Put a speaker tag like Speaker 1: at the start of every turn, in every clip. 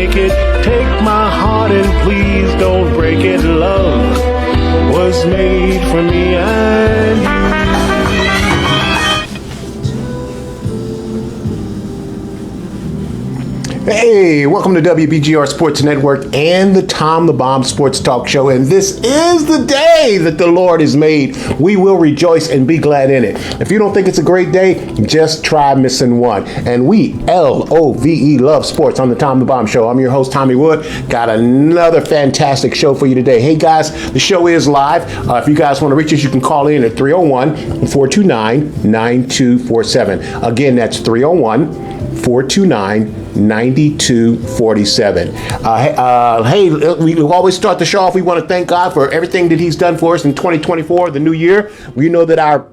Speaker 1: take it. Take my heart and please don't break it. Love was made for me and you.
Speaker 2: Hey, welcome to WBGR Sports Network and the Tom the Bomb Sports Talk Show. And this is the day that the Lord has made. We will rejoice and be glad in it. If you don't think it's a great day, just try missing one. And we, L-O-V-E, love sports on the Tom the Bomb Show. I'm your host, Tommy Wood. Got another fantastic show for you today. Hey, guys, the show is live. If you guys want to reach us, you can call in at 301-429-9247. Again, that's 301-429-9247. 9247. Hey, we always start the show off. We want to thank God for everything that He's done for us in 2024, the new year. We know that our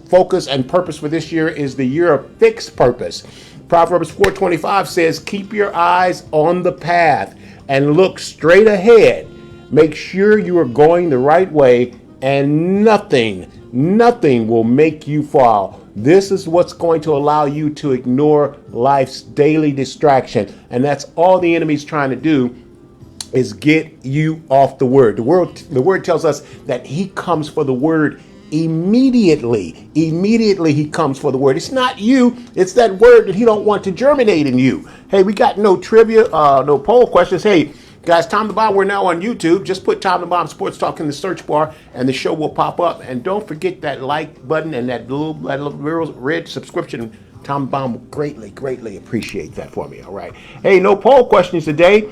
Speaker 2: focus and purpose for this year is the year of fixed purpose. Proverbs 4:25 says, "Keep your eyes on the path and look straight ahead. Make sure you are going the right way, and nothing will make you fall." This is what's going to allow you to ignore life's daily distraction. And that's all the enemy's trying to do, is get you off the word. The word tells us that he comes for the word immediately. Immediately he comes for the word. It's not you. It's that word that he don't want to germinate in you. Hey, we got no trivia, no poll questions. Hey, guys, Tom the Bomb, we're now on YouTube. Just put Tom the Bomb Sports Talk in the search bar and the show will pop up. And don't forget that like button and that little red subscription. Tom the Bomb will greatly appreciate that for me, all right? Hey, no poll questions today.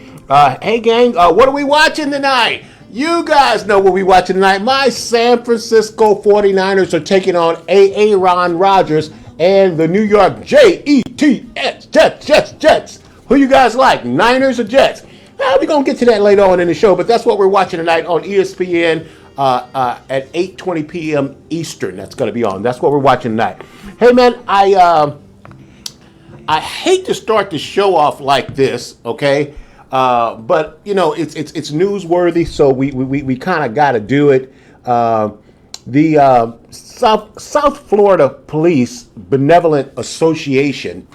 Speaker 2: Hey, gang, what are we watching tonight? You guys know what we're watching tonight. My San Francisco 49ers are taking on Aaron Rodgers and the New York Jets, Jets. Who you guys like, Niners or Jets? We're going to get to that later on in the show, but that's what we're watching tonight on ESPN at 8:20 p.m. Eastern. That's going to be on. That's what we're watching tonight. Hey, man, I hate to start the show off like this, okay? But, you know, it's newsworthy, so we kind of got to do it. The South Florida Police Benevolent Association,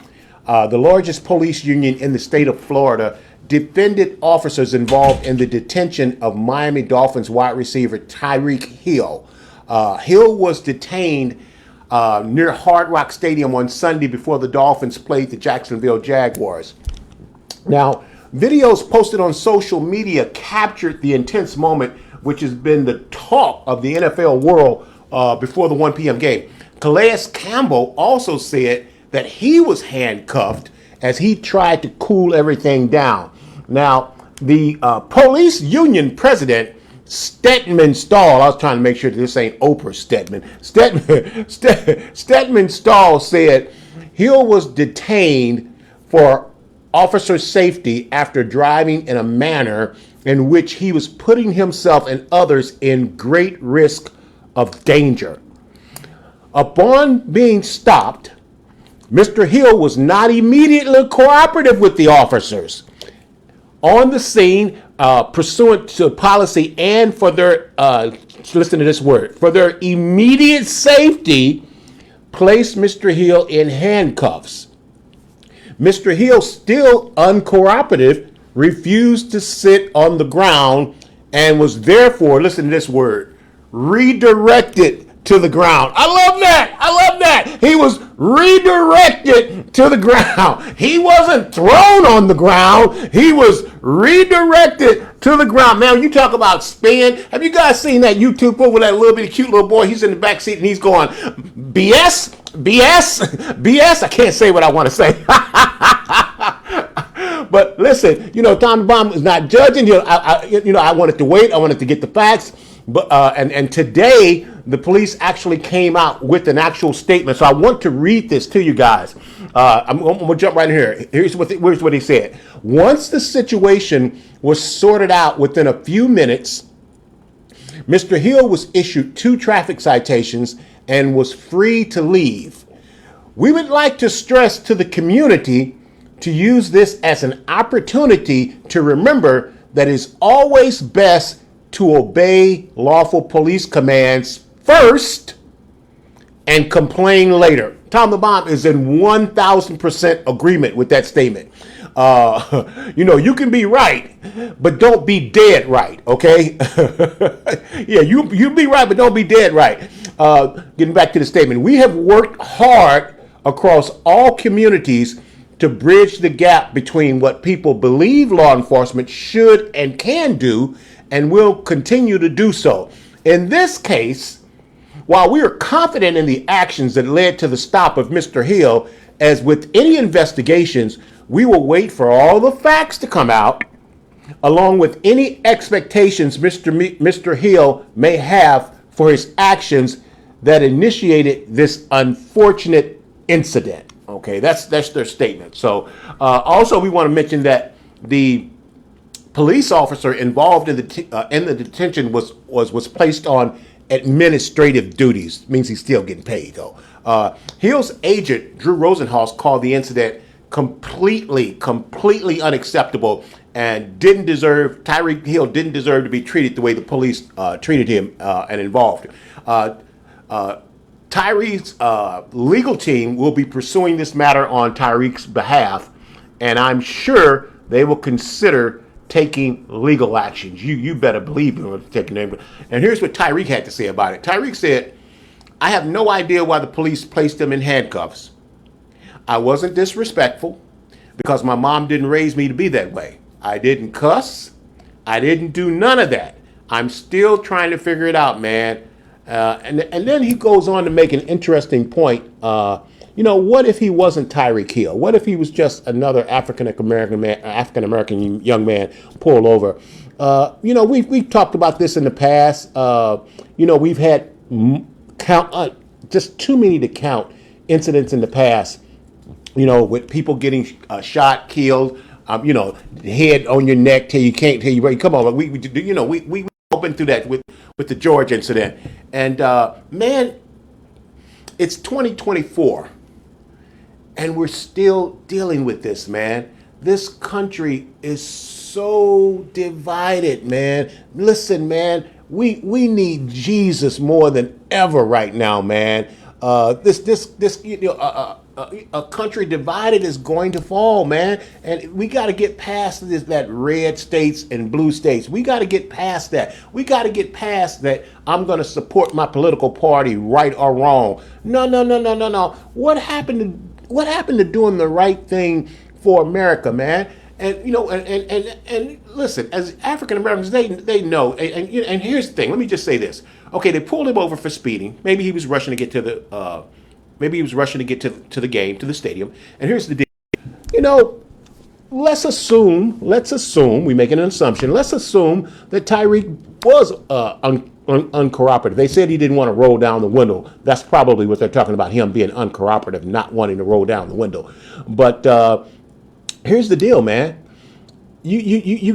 Speaker 2: the largest police union in the state of Florida, defended officers involved in the detention of Miami Dolphins wide receiver Tyreek Hill. Hill was detained near Hard Rock Stadium on Sunday before the Dolphins played the Jacksonville Jaguars. Now, videos posted on social media captured the intense moment, which has been the talk of the NFL world before the 1 p.m. game. Calais Campbell also said that he was handcuffed as he tried to cool everything down. Now, the police union president, Stedman Stahl, I was trying to make sure that this ain't Oprah Stedman. Stedman Stahl said Hill was detained for officer safety after driving in a manner in which he was putting himself and others in great risk of danger. Upon being stopped, Mr. Hill was not immediately cooperative with the officers. On the scene, pursuant to policy and for their, listen to this word, for their immediate safety, placed Mr. Hill in handcuffs. Mr. Hill, still uncooperative, refused to sit on the ground and was therefore, listen to this word, redirected to the ground. I love that. He was redirected to the ground. He wasn't thrown on the ground. He was redirected to the ground. Now, you talk about spin. Have you guys seen that YouTube clip with that little bitty cute little boy? He's in the back seat and he's going, BS. I can't say what I want to say. But listen, you know, Tom the Bomb is not judging. I wanted to wait. I wanted to get the facts. But and today the police actually came out with an actual statement. So I want to read this to you guys. I'm gonna jump right in here. Here's what he said. Once the situation was sorted out within a few minutes, Mr. Hill was issued 2 traffic citations and was free to leave. We would like to stress to the community to use this as an opportunity to remember that it's always best to obey lawful police commands first and complain later. Tom the Bomb is in 1,000% agreement with that statement. You can be right, but don't be dead right. Okay. Yeah, you be right, but don't be dead right. Getting back to the statement, we have worked hard across all communities to bridge the gap between what people believe law enforcement should and can do, and will continue to do so. In this case, while we are confident in the actions that led to the stop of Mr. Hill, as with any investigations, we will wait for all the facts to come out, along with any expectations Mr. Hill may have for his actions that initiated this unfortunate incident. Okay, that's their statement. So, also we want to mention that the police officer involved in the detention was placed on administrative duties. Means he's still getting paid though. Hill's agent Drew Rosenhaus called the incident completely unacceptable and Tyreek Hill didn't deserve to be treated the way the police treated him and involved. Tyreek's legal team will be pursuing this matter on Tyreek's behalf, and I'm sure they will consider taking legal actions. You better believe they're taking them. And here's what Tyreek had to say about it. Tyreek said, "I have no idea why the police placed him in handcuffs. I wasn't disrespectful because my mom didn't raise me to be that way. I didn't cuss. I didn't do none of that. I'm still trying to figure it out, man." And then he goes on to make an interesting point. What if he wasn't Tyreek Hill? What if he was just another African American young man pulled over? We've talked about this in the past. We've had just too many to count incidents in the past. With people getting shot, killed. Head on your neck till you can't tell you right. Come on, we been through that with the George incident, and man, it's 2024, and we're still dealing with this, man. This country is so divided, man. Listen, man, we need Jesus more than ever right now, man. A country divided is going to fall, man. And we got to get past that red states and blue states. We got to get past that. We got to get past that I'm going to support my political party, right or wrong. No. What happened to doing the right thing for America, man? And and listen, as African Americans, they know. And here's the thing. Let me just say this. Okay, they pulled him over for speeding. Maybe he was rushing to get to the to the game, to the stadium. And here's the deal. Let's assume, we make an assumption, let's assume that Tyreek was uncooperative. They said he didn't want to roll down the window. That's probably what they're talking about, him being uncooperative, not wanting to roll down the window. But here's the deal, man. You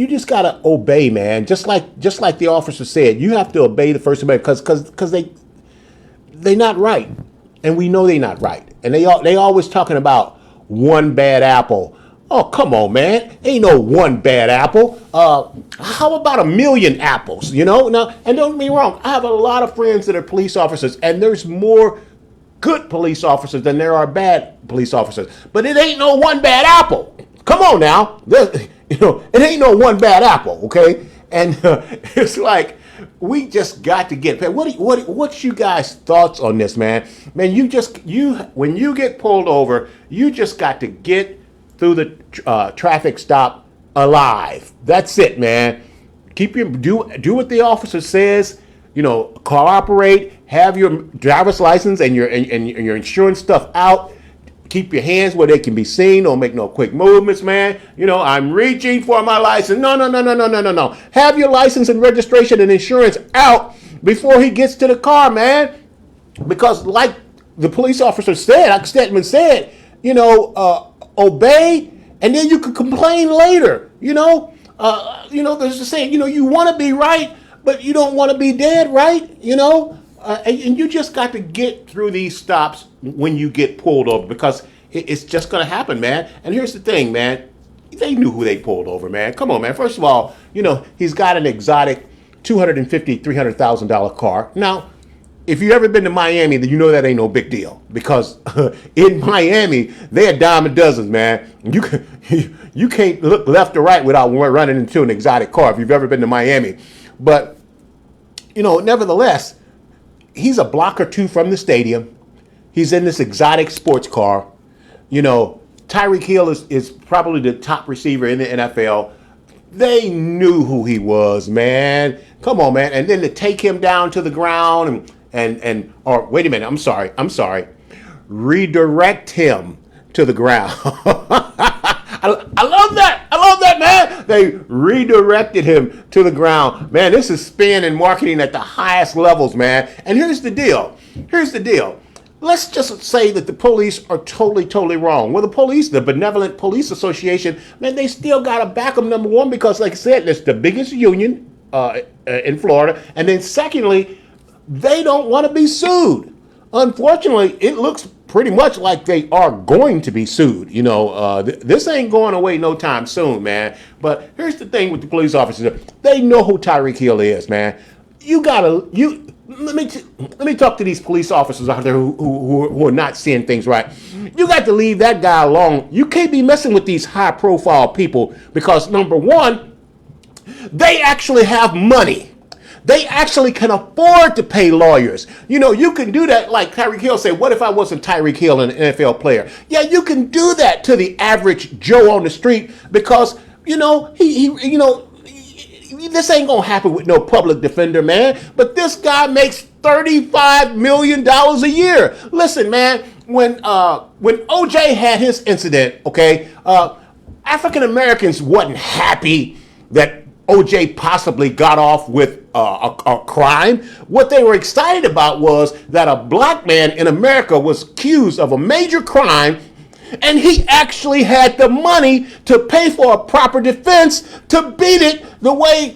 Speaker 2: just gotta obey, man. Just like the officer said, you have to obey the First Amendment because they're not right, and we know they're not right. And they always talking about one bad apple. Oh, come on, man. Ain't no one bad apple. How about a million apples? Now, and don't get me wrong, I have a lot of friends that are police officers, and there's more good police officers than there are bad police officers. But it ain't no one bad apple. Come on now. It ain't no one bad apple, okay? And it's like, we just got to get paid. What's you guys' thoughts on this, man? Man, when you get pulled over, you just got to get through the traffic stop alive. That's it, man. Do what the officer says. Cooperate. Have your driver's license and your insurance stuff out. Keep your hands where they can be seen. Don't make no quick movements, man. I'm reaching for my license. No. Have your license and registration and insurance out before he gets to the car, man. Because like the police officer said, like Stedman said, obey, and then you can complain later. There's a saying, you want to be right, but you don't want to be dead, right? And you just got to get through these stops when you get pulled over, because it's just going to happen, man. And here's the thing, man. They knew who they pulled over, man. Come on, man. First of all, he's got an exotic $250,000, $300,000 car. Now, if you've ever been to Miami, then you know that ain't no big deal because in Miami they're a dime a dozen, man. You can't look left or right without running into an exotic car if you've ever been to Miami. But nevertheless, he's a block or two from the stadium. He's in this exotic sports car. Tyreek Hill is probably the top receiver in the NFL. They knew who he was, man. Come on, man. And then to take him down to the ground or wait a minute, I'm sorry. Redirect him to the ground. I love that. I love that, man. They redirected him to the ground. Man, this is spin and marketing at the highest levels, man. And here's the deal. Let's just say that the police are totally wrong. Well, the Benevolent Police Association, man, they still got to back them, number one, because like I said, it's the biggest union in Florida. And then secondly, they don't want to be sued. Unfortunately, it looks pretty much like they are going to be sued. This ain't going away no time soon, man. But here's the thing with the police officers. They know who Tyreek Hill is, man. Let me talk to these police officers out there who are not seeing things right. You got to leave that guy alone. You can't be messing with these high profile people because number one, they actually have money. They actually can afford to pay lawyers. You can do that like Tyreek Hill said, what if I wasn't Tyreek Hill, an NFL player? Yeah, you can do that to the average Joe on the street because, this ain't gonna happen with no public defender, man. But this guy makes $35 million a year. Listen, man, when OJ had his incident, okay, African Americans wasn't happy that OJ possibly got off with a crime. What they were excited about was that a black man in America was accused of a major crime, and he actually had the money to pay for a proper defense to beat it the way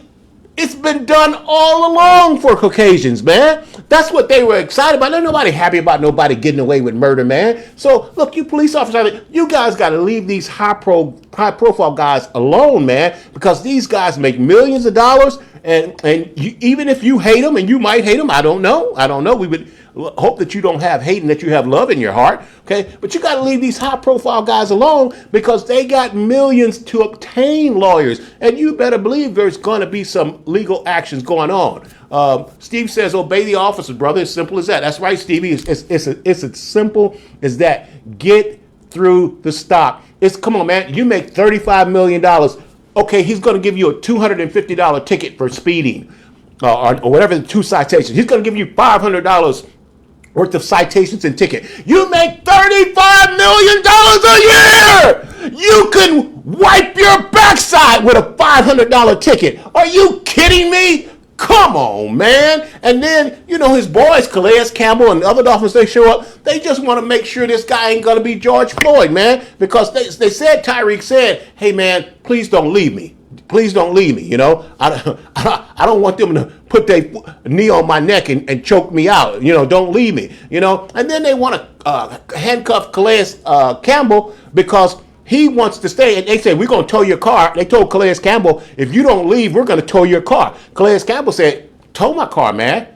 Speaker 2: it's been done all along for Caucasians, man. That's what they were excited about. There's nobody happy about nobody getting away with murder, man. So, look, you police officers, you guys got to leave these high-profile guys alone, man, because these guys make millions of dollars, and even if you hate them, and you might hate them, I don't know. We would hope that you don't have hate and that you have love in your heart, okay? But you got to leave these high-profile guys alone because they got millions to obtain lawyers, and you better believe there's going to be some legal actions going on. Steve says, obey the officers, brother. As simple as that. That's right, Stevie. It's as simple as that. Get through the stop. Come on, man. You make $35 million. Okay, he's going to give you a $250 ticket for speeding or whatever the two citations. He's going to give you $500 worth of citations and ticket. You make $35 million a year. You can wipe your backside with a $500 ticket. Are you kidding me? Come on, man. And then, his boys, Calais Campbell and the other Dolphins, they show up. They just want to make sure this guy ain't going to be George Floyd, man. Because they said, Tyreek said, hey, man, please don't leave me. Please don't leave me, I don't want them to put their knee on my neck and choke me out. Don't leave me, And then they want to handcuff Calais Campbell because he wants to stay. And they say, we're going to tow your car. They told Calais Campbell, if you don't leave, we're going to tow your car. Calais Campbell said, tow my car, man.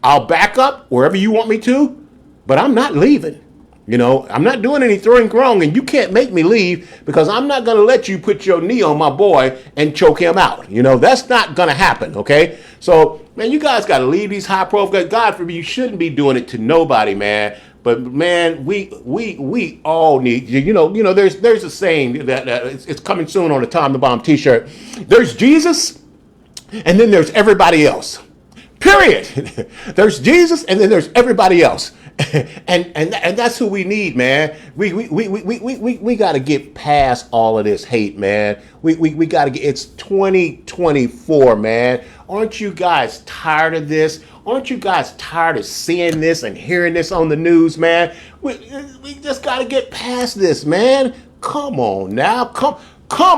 Speaker 2: I'll back up wherever you want me to, but I'm not leaving. I'm not doing anything wrong, and you can't make me leave because I'm not going to let you put your knee on my boy and choke him out. That's not going to happen, okay? So, man, you guys got to leave these high profile. God forbid, you shouldn't be doing it to nobody, man. But, man, we all need, there's a saying that it's coming soon on the Tom the Bomb t-shirt. There's Jesus, and then there's everybody else. Period. There's Jesus, and then there's everybody else. And that's who we need, man. We got to get past all of this hate, man. We got to get. It's 2024, man. Aren't you guys tired of this? Aren't you guys tired of seeing this and hearing this on the news, man? We just got to get past this, man. Come on now, come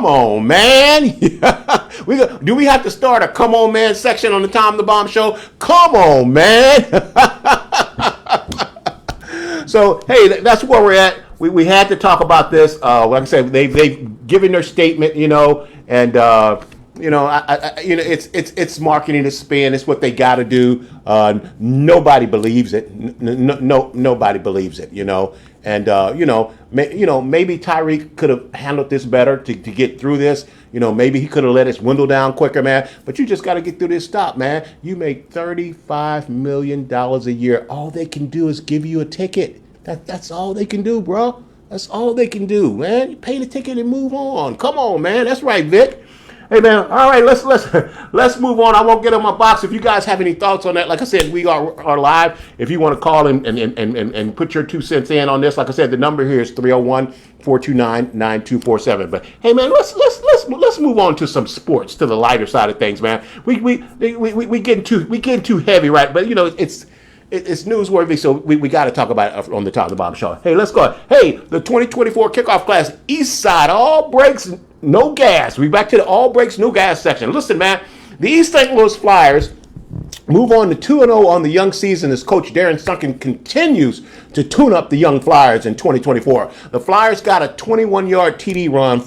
Speaker 2: on, man. Do we have to start a come on, man section on the Tom the Bomb show? Come on, man. So, hey, that's where we're at. We had to talk about this. Like I said, they've given their statement, and it's marketing, it's spin, it's what they got to do. Nobody believes it. Nobody believes it. And maybe Tyreek could have handled this better to get through this. Maybe he could have let it dwindle down quicker, man. But you just got to get through this stop, man. You make $35 million a year. All they can do is give you a ticket. That's all they can do, bro. That's all they can do, man. You pay the ticket and move on. Come on, man. That's right, Vic. Hey, man. All right, let's move on. I won't get on my box. If you guys have any thoughts on that, like I said, we are live. If you want to call and put your 2 cents in on this, like I said, the number here is 301-429-9247. But hey, man, let's move on to some sports, to the lighter side of things, man. We getting too heavy, right? But it's newsworthy, so we got to talk about it on the Top of the Bottom show. Hey, let's go. Hey, the 2024 kickoff class, East Side, all brakes, no gas. We back to the all brakes, no gas section. Listen, man, the East St. Louis Flyers move on to 2-0 on the young season as Coach Darren Sunken continues to tune up the young Flyers in 2024. The Flyers got a 21-yard TD run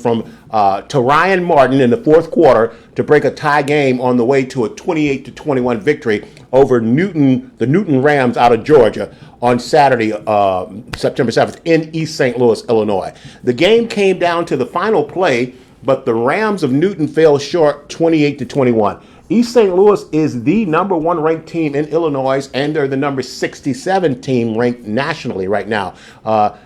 Speaker 2: to Ryan Martin in the fourth quarter to break a tie game on the way to a 28-21 victory over the Newton Rams out of Georgia on Saturday, September 7th in East St. Louis, Illinois. The game came down to the final play, but the Rams of Newton fell short 28-21. East St. Louis is the number 1 ranked team in Illinois, and they're the number 67 team ranked nationally right now.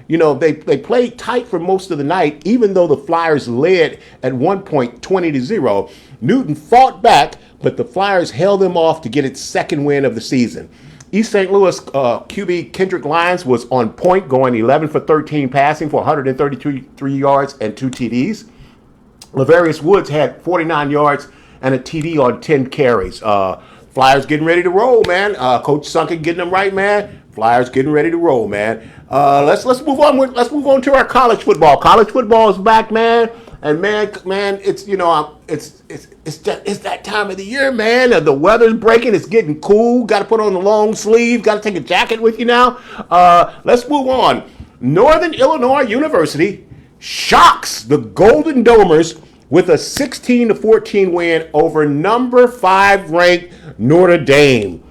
Speaker 2: They played tight for most of the night, even though the Flyers led at one point 20-0. Newton fought back, but the Flyers held them off to get its second win of the season. East St. Louis QB Kendrick Lyons was on point, going 11 for 13 passing for 133 yards and 2 TDs. Lavarius Woods had 49 yards and a TD on 10 carries. Flyers getting ready to roll, man. Coach Sunken getting them right, man. Flyers getting ready to roll, man. Let's move on. Let's move on to our college football. College football is back, man. And man, it's that time of the year, man. The weather's breaking. It's getting cool. Got to put on the long sleeve. Got to take a jacket with you now. Let's move on. Northern Illinois University shocks the Golden Domers with a 16-14 win over number 5 ranked Notre Dame.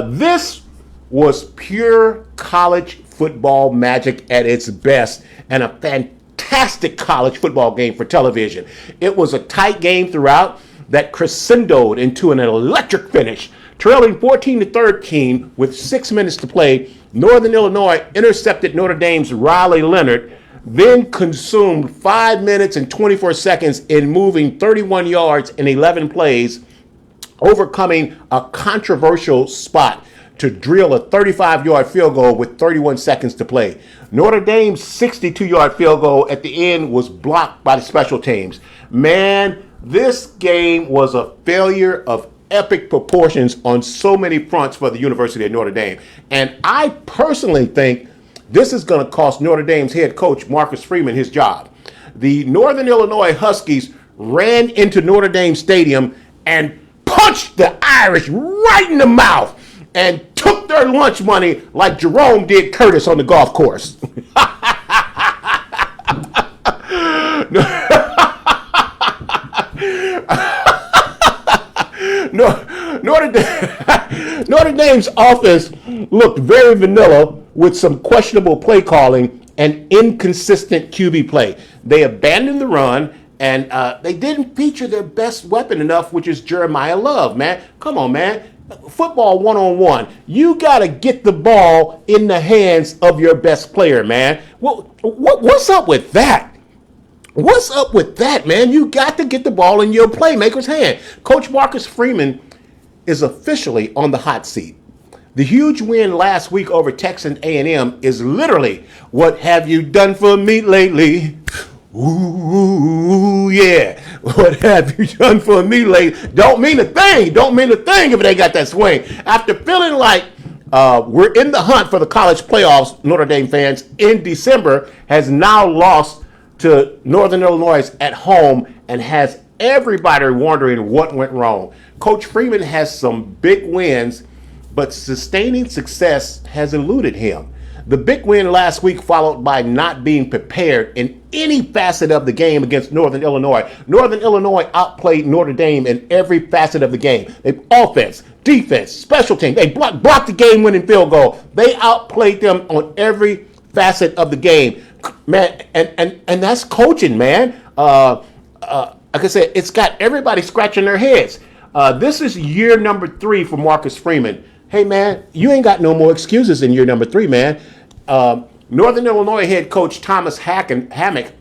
Speaker 2: This was pure college football magic at its best, and a fantastic college football game for television. It was a tight game throughout that crescendoed into an electric finish. Trailing 14-13 with 6 minutes to play, Northern Illinois intercepted Notre Dame's Riley Leonard, then consumed 5 minutes and 24 seconds in moving 31 yards in 11 plays, overcoming a controversial spot to drill a 35-yard field goal with 31 seconds to play. Notre Dame's 62-yard field goal at the end was blocked by the special teams. Man, this game was a failure of epic proportions on so many fronts for the University of Notre Dame. And I personally think this is going to cost Notre Dame's head coach, Marcus Freeman, his job. The Northern Illinois Huskies ran into Notre Dame Stadium and punched the Irish right in the mouth and took their lunch money like Jerome did Curtis on the golf course. Notre Dame's offense looked very vanilla with some questionable play calling and inconsistent QB play. They abandoned the run, and they didn't feature their best weapon enough, which is Jeremiah Love, man. Come on, man. Football one-on-one. You got to get the ball in the hands of your best player, man. What's up with that? What's up with that, man? You got to get the ball in your playmaker's hand. Coach Marcus Freeman is officially on the hot seat. The huge win last week over Texas A&M is literally, what have you done for me lately? Ooh, yeah. What have you done for me lately? Don't mean a thing. Don't mean a thing if they got that swing. After feeling like we're in the hunt for the college playoffs, Notre Dame fans, in December, has now lost to Northern Illinois at home and has everybody wondering what went wrong. Coach Freeman has some big wins, but sustaining success has eluded him. The big win last week followed by not being prepared in any facet of the game against Northern Illinois. Northern Illinois outplayed Notre Dame in every facet of the game. They offense, defense, special teams. They blocked the game-winning field goal. They outplayed them on every facet of the game, man. And that's coaching, man. Like I said, it's got everybody scratching their heads. This is year number 3 for Marcus Freeman. Hey, man, you ain't got no more excuses in year number 3, man. Northern Illinois head coach Thomas Hammock,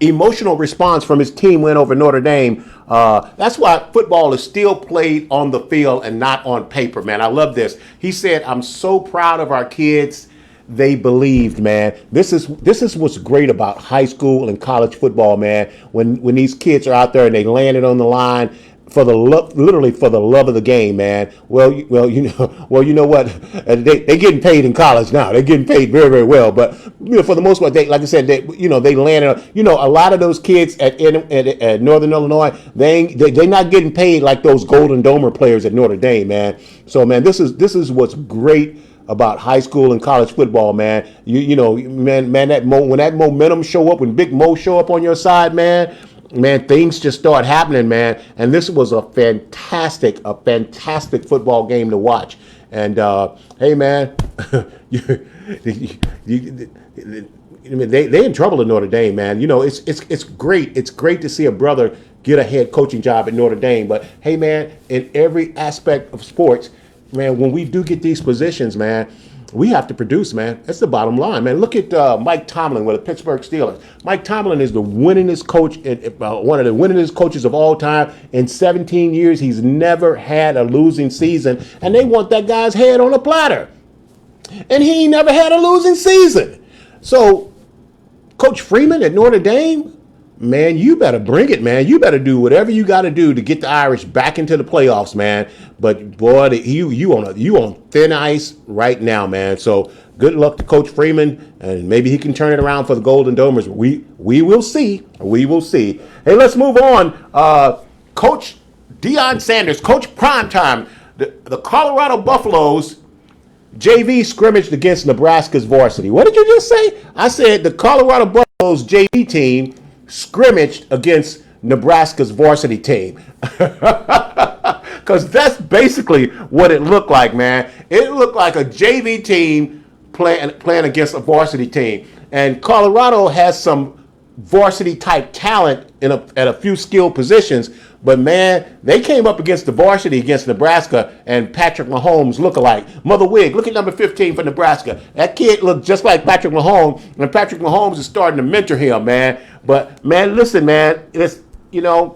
Speaker 2: emotional response from his team win over Notre Dame. That's why football is still played on the field and not on paper, man. I love this. He said, I'm so proud of our kids. They believed, man. This is what's great about high school and college football, man. When these kids are out there and they landed on the line for the literally for the love of the game, man. Well, you know what? They getting paid in college now. They're getting paid very, very well. But for the most part, they, like I said, they landed. A lot of those kids at Northern Illinois, they not getting paid like those Golden Domer players at Notre Dame, man. So, man, this is what's great about high school and college football, man. Man, when that momentum show up, when Big Mo show up on your side, man, things just start happening, man. And this was a fantastic football game to watch. And hey, man, they in trouble at Notre Dame, man. It's great. It's great to see a brother get a head coaching job at Notre Dame. But hey, man, in every aspect of sports, man, when we do get these positions, man, we have to produce, man. That's the bottom line, man. Look at Mike Tomlin with the Pittsburgh Steelers. Mike Tomlin is the winningest coach, one of the winningest coaches of all time. In 17 years, he's never had a losing season, and they want that guy's head on a platter. And he never had a losing season. So, Coach Freeman at Notre Dame, man, you better bring it, man. You better do whatever you got to do to get the Irish back into the playoffs, man. But boy, you on thin ice right now, man. So good luck to Coach Freeman, and maybe he can turn it around for the Golden Domers. We will see. We will see. Hey, let's move on. Coach Deion Sanders, Coach Primetime, the Colorado Buffaloes JV scrimmaged against Nebraska's varsity. What did you just say? I said the Colorado Buffaloes JV team scrimmaged against Nebraska's varsity team. Because that's basically what it looked like, man. It looked like a JV team playing against a varsity team. And Colorado has some varsity type talent at a few skilled positions. But, man, they came up against the varsity against Nebraska and Patrick Mahomes look-alike. Mother Wig, look at number 15 for Nebraska. That kid looked just like Patrick Mahomes, and Patrick Mahomes is starting to mentor him, man. But, man, listen, man, it's, this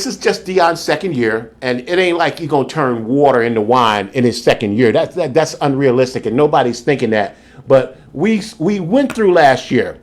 Speaker 2: is just Deion's second year, and it ain't like he's going to turn water into wine in his second year. That's unrealistic, and nobody's thinking that. But we went through last year.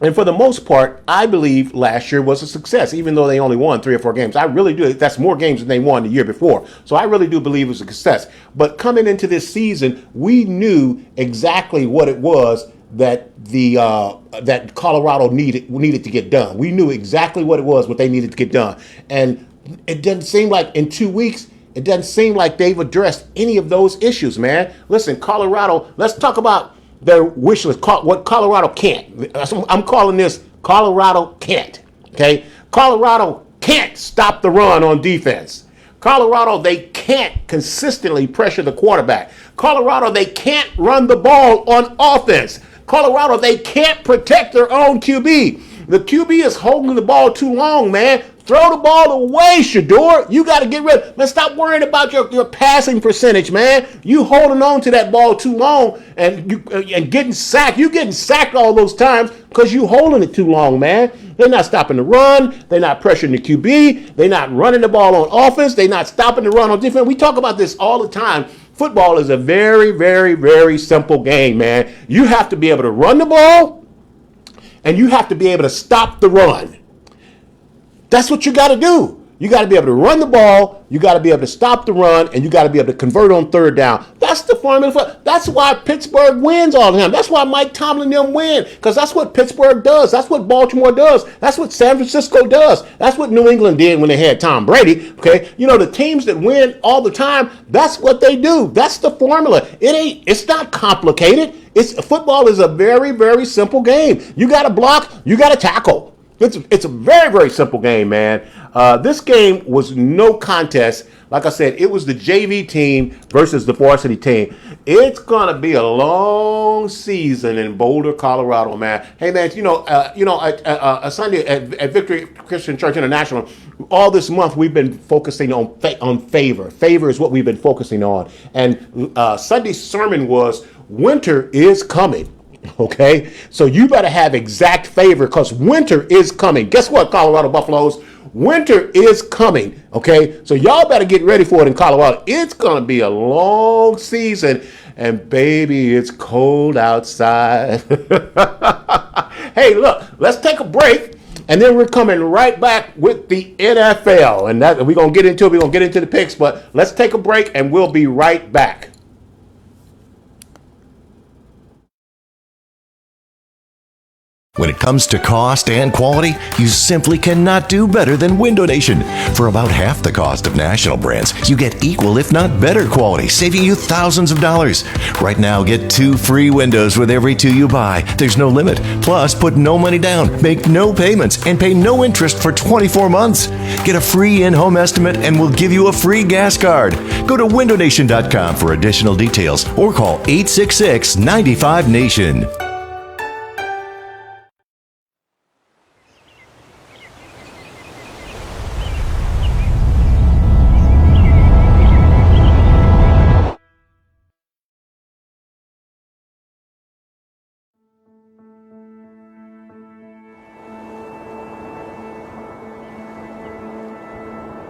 Speaker 2: And for the most part, I believe last year was a success, even though they only won 3 or 4 games. I really do. That's more games than they won the year before. So I really do believe it was a success. But coming into this season, we knew exactly what it was that that Colorado needed to get done. We knew exactly what it was, what they needed to get done. And it doesn't seem like in 2 weeks, it doesn't seem like they've addressed any of those issues, man. Listen, Colorado, let's talk about their wish list, what Colorado can't. I'm calling this Colorado can't, okay? Colorado can't stop the run on defense. Colorado, they can't consistently pressure the quarterback. Colorado, they can't run the ball on offense. Colorado, they can't protect their own QB. The QB is holding the ball too long, man. Throw the ball away, Shedeur. You got to get rid. Man, stop worrying about your passing percentage, man. You holding on to that ball too long and getting sacked. You getting sacked all those times because you holding it too long, man. They're not stopping the run. They're not pressuring the QB. They're not running the ball on offense. They're not stopping the run on defense. We talk about this all the time. Football is a very, very, very simple game, man. You have to be able to run the ball, and you have to be able to stop the run. That's what you got to do. You got to be able to run the ball, you got to be able to stop the run, and you got to be able to convert on third down. That's the formula. That's why Pittsburgh wins all the time. That's why Mike Tomlin them win, because that's what Pittsburgh does. That's what Baltimore does. That's what San Francisco does. That's what New England did when they had Tom Brady. Okay, the teams that win all the time, that's what they do. That's the formula. It's not complicated. Football is a very, very simple game. You got to block, you got to tackle. It's a very, very simple game, man. This game was no contest. Like I said, it was the JV team versus the varsity team. It's gonna be a long season in Boulder, Colorado, man. Hey, man, a Sunday at Victory Christian Church International, all this month we've been focusing on favor. Favor is what we've been focusing on. And Sunday's sermon was "Winter is coming." Okay, so you better have exact favor, because winter is coming. Guess what, Colorado Buffaloes? Winter is coming. Okay, so y'all better get ready for it in Colorado. It's gonna be a long season, and baby, it's cold outside. Hey, look, let's take a break, and then we're coming right back with the NFL, and that we're gonna get into the picks. But let's take a break, and we'll be right back.
Speaker 3: When it comes to cost and quality, you simply cannot do better than Window Nation. For about half the cost of national brands, you get equal if not better quality, saving you thousands of dollars. Right now, get 2 free windows with every 2 you buy. There's no limit. Plus, put no money down, make no payments, and pay no interest for 24 months. Get a free in-home estimate and we'll give you a free gas card. Go to windownation.com for additional details or call 866-95-NATION.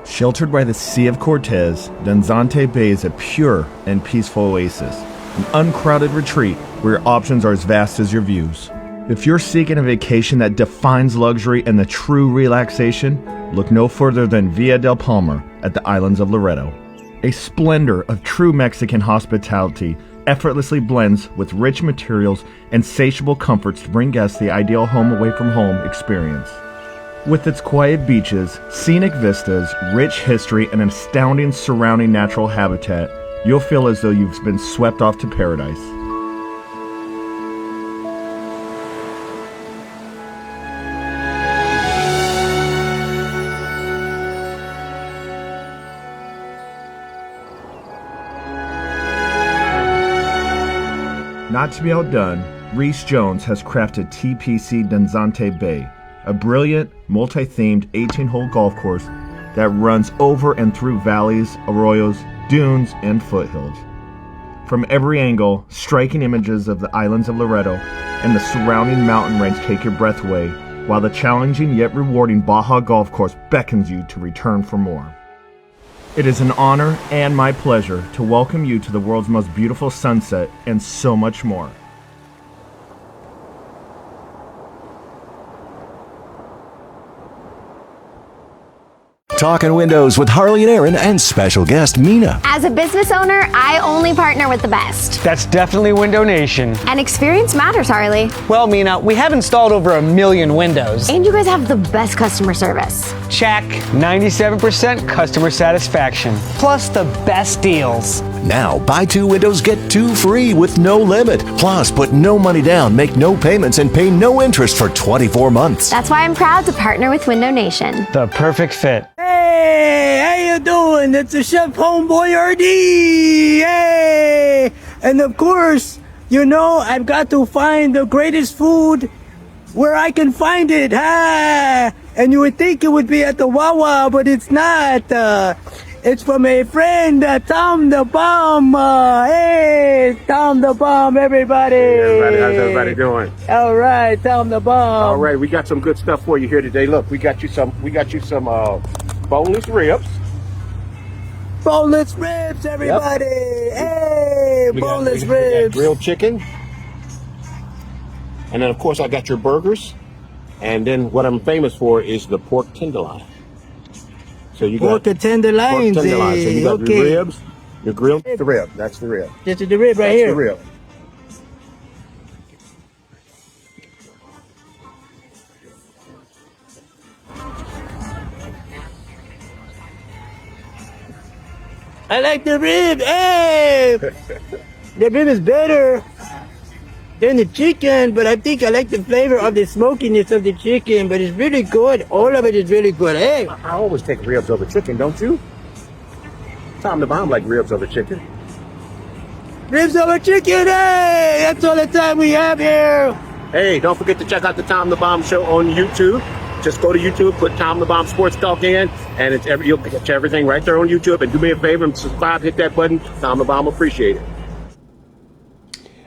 Speaker 4: Sheltered by the Sea of Cortez, Danzante Bay is a pure and peaceful oasis, an uncrowded retreat where your options are as vast as your views. If you're seeking a vacation that defines luxury and the true relaxation, look no further than Villa del Palmar at the islands of Loreto. A splendor of true Mexican hospitality effortlessly blends with rich materials and insatiable comforts to bring guests the ideal home away from home experience. With its quiet beaches, scenic vistas, rich history, and an astounding surrounding natural habitat, you'll feel as though you've been swept off to paradise. Not to be outdone, Reese Jones has crafted TPC Danzante Bay, a brilliant, multi-themed 18-hole golf course that runs over and through valleys, arroyos, dunes, and foothills. From every angle, striking images of the islands of Loreto and the surrounding mountain range take your breath away, while the challenging yet rewarding Baja Golf Course beckons you to return for more. It is an honor and my pleasure to welcome you to the world's most beautiful sunset and so much more.
Speaker 3: Talking Windows with Harley and Aaron and special guest Mina.
Speaker 5: As a business owner, I only partner with the best.
Speaker 6: That's definitely Window Nation.
Speaker 5: And experience matters, Harley.
Speaker 6: Well, Mina, we have installed over 1 million windows.
Speaker 5: And you guys have the best customer service.
Speaker 6: Check. 97% customer satisfaction. Plus the best deals.
Speaker 3: Now, buy 2 windows, get 2 free with no limit. Plus, put no money down, make no payments, and pay no interest for 24 months.
Speaker 5: That's why I'm proud to partner with Window Nation.
Speaker 6: The perfect fit.
Speaker 7: Hey, how you doing? It's a Chef Homeboy RD. Hey, and of course, I've got to find the greatest food where I can find it. Ha! And you would think it would be at the Wawa, but it's not. It's from a friend, Tom the Bomb. Hey, Tom the Bomb, everybody.
Speaker 2: Hey, everybody, how's everybody doing?
Speaker 7: All right, Tom the Bomb.
Speaker 2: All right, we got some good stuff for you here today. Look, we got you some boneless ribs.
Speaker 7: Boneless ribs, everybody. Yep. Hey, boneless ribs.
Speaker 2: We got grilled chicken. And then, of course, I got your burgers. And then what I'm famous for is the pork tenderloin. So you
Speaker 7: Pork
Speaker 2: got
Speaker 7: and tenderloins.
Speaker 2: pork tenderloins. So you got
Speaker 7: Okay.
Speaker 2: your ribs, your grilled, the rib. That's the rib.
Speaker 7: This is the rib right
Speaker 2: That's
Speaker 7: here.
Speaker 2: the rib.
Speaker 7: I like the rib. Hey, the rib is better than the chicken, but I think I like the flavor of the smokiness of the chicken. But it's really good. All of it is really good. Hey,
Speaker 2: I always take ribs over chicken, don't you? Tom the Bomb like ribs over chicken.
Speaker 7: ribs over chicken. Hey, that's all the time we have here.
Speaker 2: Hey, don't forget to check out the Tom the Bomb Show on YouTube. Just go to YouTube, put Tom the Bomb Sports Talk in, and you'll get everything right there on YouTube. And do me a favor and subscribe, hit that button. Tom the Bomb, appreciate it.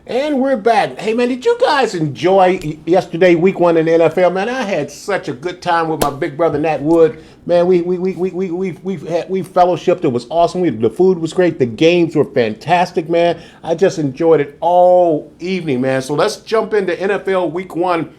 Speaker 2: And we're back. Hey man, did you guys enjoy yesterday, week 1 in the NFL? Man, I had such a good time with my big brother Nat Wood. Man, we fellowshipped. It was awesome. The food was great. The games were fantastic, man. I just enjoyed it all evening, man. So let's jump into NFL week 1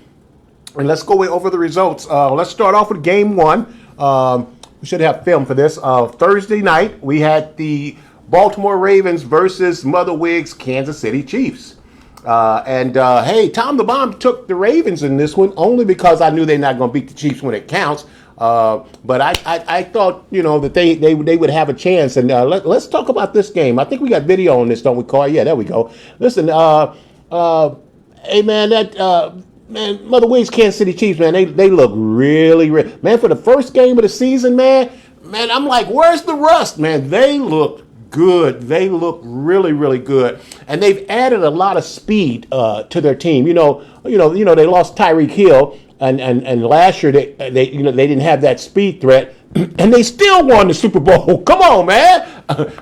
Speaker 2: and let's go over the results. Let's start off with game 1. We should have film for this. Thursday night, we had the Baltimore Ravens versus Mother Wig's Kansas City Chiefs. Hey, Tom the Bomb took the Ravens in this one only because I knew they're not going to beat the Chiefs when it counts. But I thought, that they would have a chance. And let's talk about this game. I think we got video on this, don't we, Carl? Yeah, there we go. Listen, hey, man, man, Mother Wig's Kansas City Chiefs, man, they look really, man, for the first game of the season, man, I'm like, where's the rust, man? They look good. They look really, really good, and they've added a lot of speed to their team. They lost Tyreek Hill, and last year they didn't have that speed threat, and they still won the Super Bowl. Come on, man!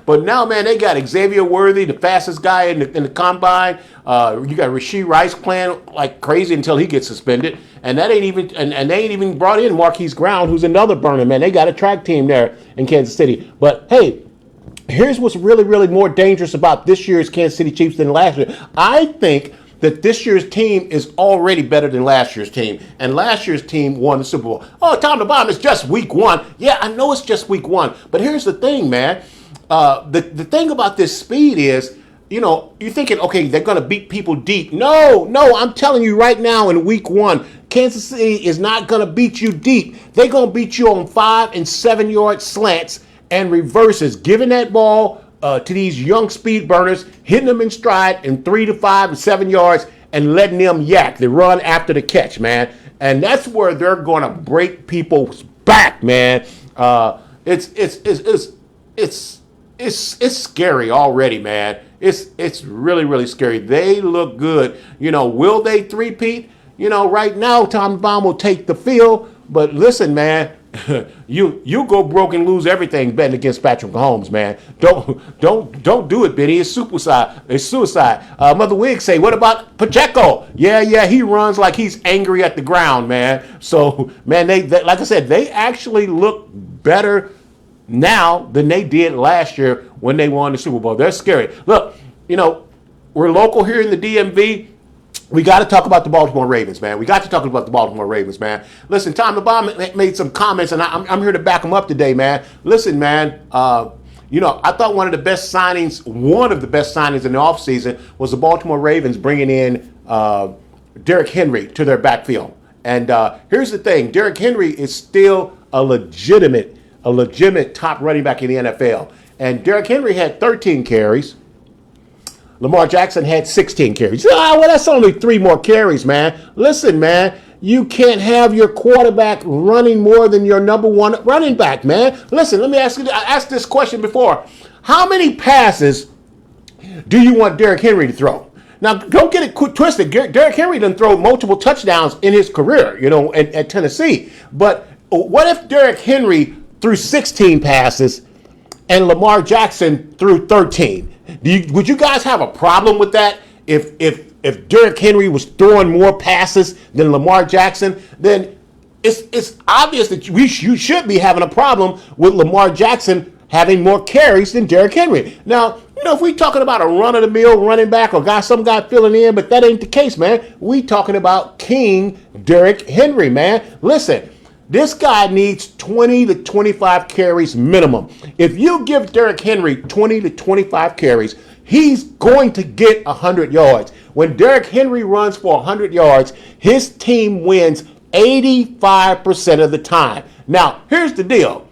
Speaker 2: But now, man, they got Xavier Worthy, the fastest guy in the combine. You got Rashee Rice playing like crazy until he gets suspended, and that ain't even and they ain't even brought in Marquise Brown, who's another burner, man. They got a track team there in Kansas City, but hey. Here's what's really, really more dangerous about this year's Kansas City Chiefs than last year. I think that this year's team is already better than last year's team. And last year's team won the Super Bowl. Oh, Tom the Bomb, it's just week 1. Yeah, I know it's just week 1. But here's the thing, man. The thing about this speed is, you're thinking, okay, they're going to beat people deep. No, I'm telling you right now in week 1, Kansas City is not going to beat you deep. They're going to beat you on 5 and 7 yard slants and reverses, giving that ball to these young speed burners, hitting them in stride in 3 to 5 and 7 yards, and letting them yak. They run after the catch, man, and that's where they're going to break people's back, man. It's scary already, man. It's really, really scary. They look good. Will they three-peat? Right now, Tom the Bomb will take the field, but listen, man. you go broke and lose everything betting against Patrick Mahomes, man. Don't do it, Benny. It's suicide. Mother Wig say, what about Pacheco? Yeah, he runs like he's angry at the ground, man. So, man, they like I said, they actually look better now than they did last year when they won the Super Bowl. They're scary. Look, we're local here in the DMV. We got to talk about the Baltimore Ravens, man. Listen, Tom the Bomb made some comments, and I'm here to back him up today, man. Listen, man, I thought one of the best signings in the offseason was the Baltimore Ravens bringing in Derrick Henry to their backfield. And here's the thing. Derrick Henry is still a legitimate top running back in the NFL. And Derrick Henry had 13 carries. Lamar Jackson had 16 carries. Well, that's only 3 more carries, man. Listen, man, you can't have your quarterback running more than your number 1 running back, man. Listen, let me ask you. I asked this question before. How many passes do you want Derrick Henry to throw? Now, don't get it twisted. Derrick Henry done throw multiple touchdowns in his career, at Tennessee. But what if Derrick Henry threw 16 passes and Lamar Jackson threw 13? Would you guys have a problem with that? If Derrick Henry was throwing more passes than Lamar Jackson, then it's obvious that you should be having a problem with Lamar Jackson having more carries than Derrick Henry. Now, if we talking about a run-of-the-mill running back or some guy filling in, but that ain't the case, man. We talking about King Derrick Henry, man. Listen, This guy needs 20 to 25 carries minimum. If you give Derrick Henry 20 to 25 carries, he's going to get 100 yards. When Derrick Henry runs for 100 yards, his team wins 85% of the time. Now, here's the deal.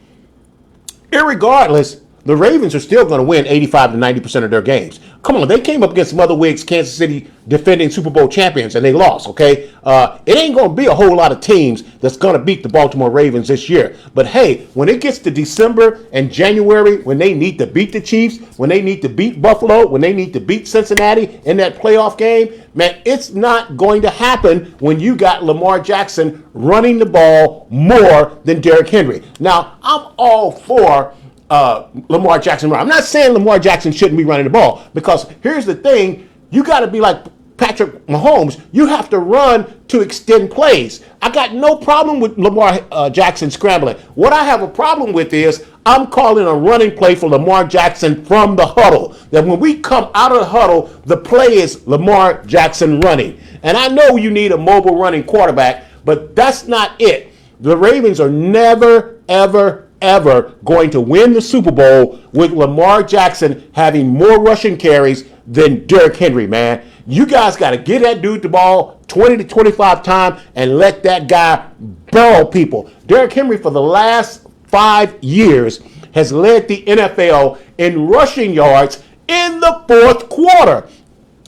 Speaker 2: Irregardless, the Ravens are still going to win 85 to 90% of their games. Come on, they came up against Mother Wigs, Kansas City defending Super Bowl champions, and they lost, okay? It ain't going to be a whole lot of teams that's going to beat the Baltimore Ravens this year. But hey, when it gets to December and January, when they need to beat the Chiefs, when they need to beat Buffalo, when they need to beat Cincinnati in that playoff game, man, it's not going to happen when you got Lamar Jackson running the ball more than Derrick Henry. Now, I'm all for Lamar Jackson. I'm not saying Lamar Jackson shouldn't be running the ball, because here's the thing, you got to be like Patrick Mahomes. You have to run to extend plays. I got no problem with Lamar Jackson scrambling. What I have a problem with is I'm calling a running play for Lamar Jackson from the huddle. That when we come out of the huddle, the play is Lamar Jackson running. And I know you need a mobile running quarterback, but that's not it. The Ravens are never, ever going to win the Super Bowl with Lamar Jackson having more rushing carries than Derrick Henry, man. You guys got to get that dude the ball 20 to 25 times and let that guy barrel people. Derrick Henry, for the last 5 years, has led the NFL in rushing yards in the fourth quarter.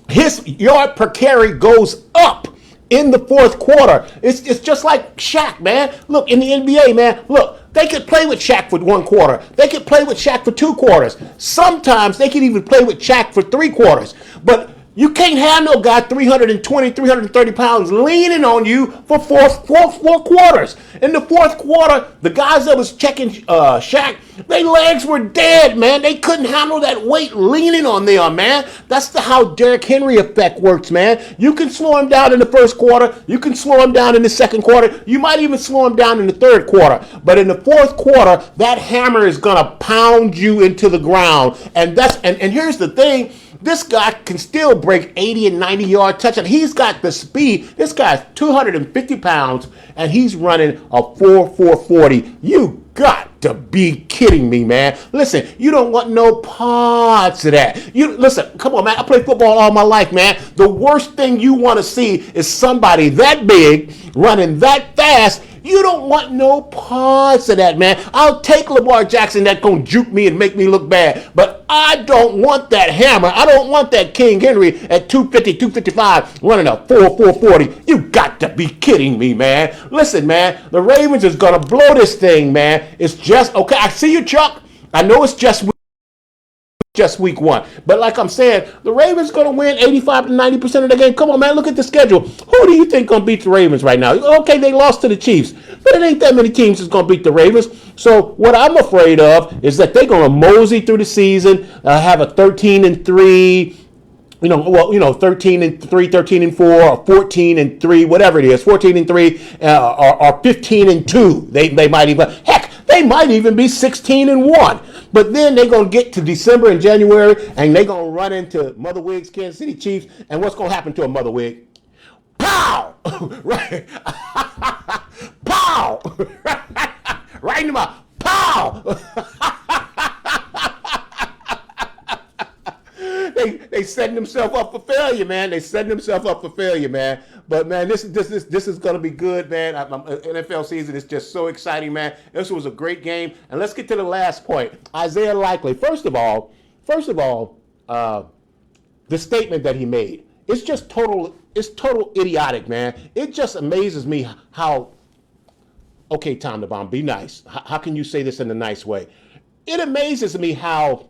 Speaker 2: His yard per carry goes up in the fourth quarter. It's just like Shaq, man. Look, in the NBA, man, look, they could play with Shaq for 1 quarter. They could play with Shaq for 2 quarters. Sometimes they could even play with Shaq for 3 quarters. But you can't have no guy 320, 330 pounds leaning on you for four quarters. In the fourth quarter, the guys that was checking Shaq, their legs were dead, man. They couldn't handle that weight leaning on them, man. That's how Derrick Henry effect works, man. You can slow him down in the first quarter. You can slow him down in the second quarter. You might even slow him down in the third quarter. But in the fourth quarter, that hammer is going to pound you into the ground. And here's the thing. This guy can still break 80 and 90 yard touchdown. He's got the speed. This guy's 250 pounds, and he's running a 4.40. You got to be kidding me, man. Listen, you don't want no parts of that. Listen, come on, man. I played football all my life, man. The worst thing you want to see is somebody that big running that fast. You don't want no parts of that, man. I'll take Lamar Jackson that's going to juke me and make me look bad. But I don't want that hammer. I don't want that King Henry at 250, 255 running a 4.40. You got to be kidding me, man. Listen, man, the Ravens is going to blow this thing, man. It's just, okay, I see you, Chuck. I know it's just week 1. But like I'm saying, the Ravens going to win 85 to 90% of the game. Come on, man, look at the schedule. Who do you think going to beat the Ravens right now? Okay, they lost to the Chiefs, but it ain't that many teams that's going to beat the Ravens. So what I'm afraid of is that they're going to mosey through the season, have a 13-3, 13-3, 13-4, or 14-3, whatever it is, 14-3, or 15-2. They might even, heck, they might even be 16-1. But then they're going to get to December and January, and they're going to run into Mother Wigs, Kansas City Chiefs. And what's going to happen to a Mother Wig? Pow! Right. Pow! Right in the mouth. Pow! They setting themselves up for failure, man. They setting themselves up for failure, man. But man, this is going to be good, man. NFL season is just so exciting, man. This was a great game. And let's get to the last point. Isaiah Likely. First of all, the statement that he made. It's just total idiotic, man. It just amazes me how. Okay, Tom the Bomb, be nice. How can you say this in a nice way? It amazes me how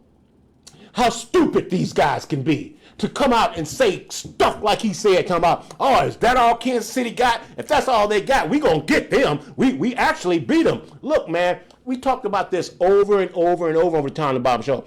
Speaker 2: stupid these guys can be to come out and say stuff like he said, come out, oh, is that all Kansas City got? If that's all they got, we gonna get them. We actually beat them. Look, man, we talked about this over and over and over the Tom the Bomb Show.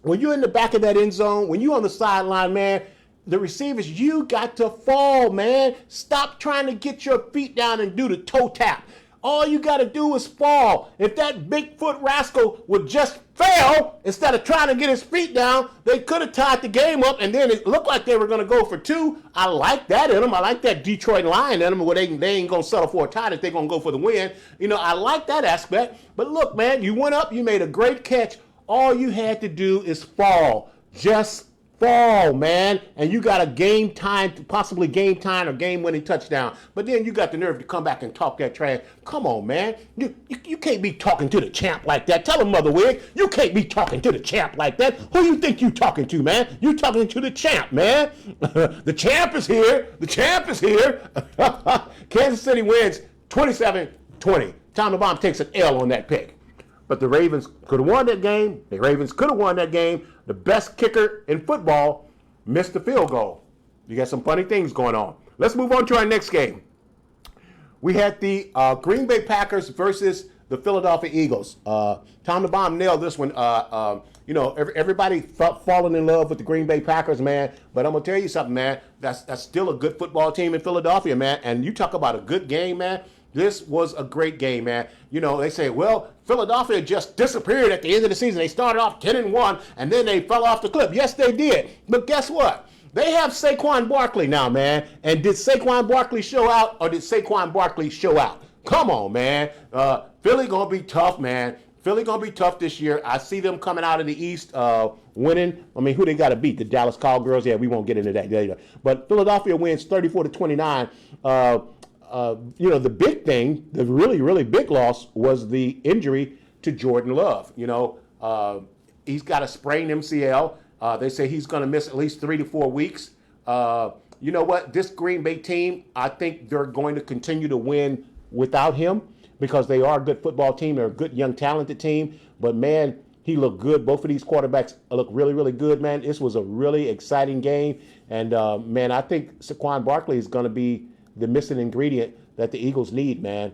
Speaker 2: When you're in the back of that end zone, when you're on the sideline, man, the receivers, you got to fall, man. Stop trying to get your feet down and do the toe tap. All you got to do is fall. If that Bigfoot rascal would just fail instead of trying to get his feet down, they could have tied the game up, and then it looked like they were going to go for two. I like that in them. I like that Detroit Lion in them where they ain't going to settle for a tie, that they're going to go for the win. You know, I like that aspect. But look, man, you went up, you made a great catch. All you had to do is fall. Just fall, man, and you got a game time, possibly game time or game winning touchdown. But then you got the nerve to come back and talk that trash. Come on, man. You can't be talking to the champ like that. Tell him, Mother Wig, you can't be talking to the champ like that. Who you think you talking to, man? You talking to the champ, man. The champ is here. The champ is here. Kansas City wins 27-20. Tom the Bomb takes an L on that pick. But the Ravens could have won that game. The Ravens could have won that game. The best kicker in football missed the field goal. You got some funny things going on. Let's move on to our next game. We had the Green Bay Packers versus the Philadelphia Eagles. Tom the Bomb nailed this one. Everybody falling in love with the Green Bay Packers, man. But I'm going to tell you something, man. That's still a good football team in Philadelphia, man. And you talk about a good game, man. This was a great game, man. You know, they say, well, Philadelphia just disappeared at the end of the season. They started off 10-1, and then they fell off the cliff. Yes, they did. But guess what? They have Saquon Barkley now, man. And did Saquon Barkley show out, or did Saquon Barkley show out? Come on, man. Philly going to be tough, man. Philly going to be tough this year. I see them coming out of the East winning. I mean, who they got to beat? The Dallas Cowgirls? Yeah, we won't get into that later. But Philadelphia wins 34-29. The big thing, the really, really big loss was the injury to Jordan Love. He's got a sprained MCL. They say he's going to miss at least 3 to 4 weeks. You know what? This Green Bay team, I think they're going to continue to win without him because they are a good football team. They're a good, young, talented team. But, man, he looked good. Both of these quarterbacks look really, really good, man. This was a really exciting game. And, man, I think Saquon Barkley is going to be the missing ingredient that the Eagles need, man.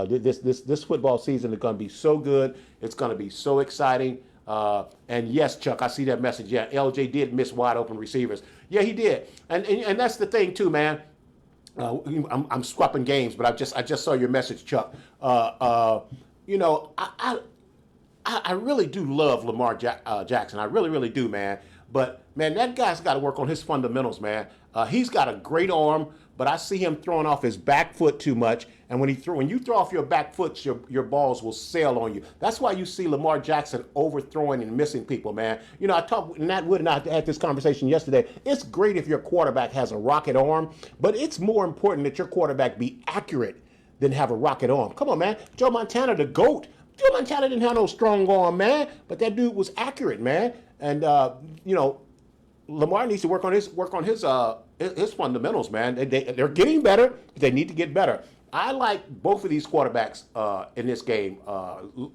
Speaker 2: This football season is going to be so good. It's going to be so exciting. And yes, Chuck, I see that message. Yeah, LJ did miss wide open receivers. Yeah, he did. And that's the thing too, man. I'm swapping games, but I just saw your message, Chuck. I really do love Lamar Jackson. I really, really do, man. But, man, that guy's got to work on his fundamentals, man. He's got a great arm, but I see him throwing off his back foot too much. And when you throw off your back foot, your balls will sail on you. That's why you see Lamar Jackson overthrowing and missing people, man. You know, I talked with Nat Wood and I had this conversation yesterday. It's great if your quarterback has a rocket arm, but it's more important that your quarterback be accurate than have a rocket arm. Come on, man. Joe Montana, the GOAT. Joe Montana didn't have no strong arm, man, but that dude was accurate, man. And Lamar needs to work on his fundamentals, man. They're getting better, but they need to get better. I like both of these quarterbacks in this game,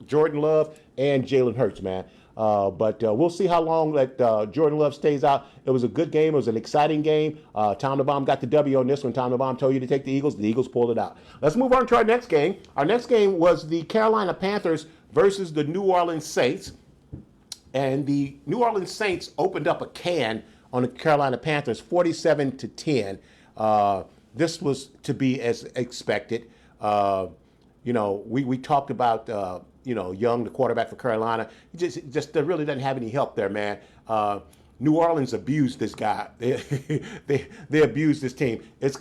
Speaker 2: Jordan Love and Jalen Hurts, man. But we'll see how long that Jordan Love stays out. It was a good game. It was an exciting game. Tom the Bomb got the W on this one. Tom the Bomb told you to take the Eagles. The Eagles pulled it out. Let's move on to our next game. Our next game was the Carolina Panthers versus the New Orleans Saints. And the New Orleans Saints opened up a can on the Carolina Panthers, 47-10. This was to be as expected. We talked about Young, the quarterback for Carolina. He just really doesn't have any help there, man. New Orleans abused this guy. They abused this team. It's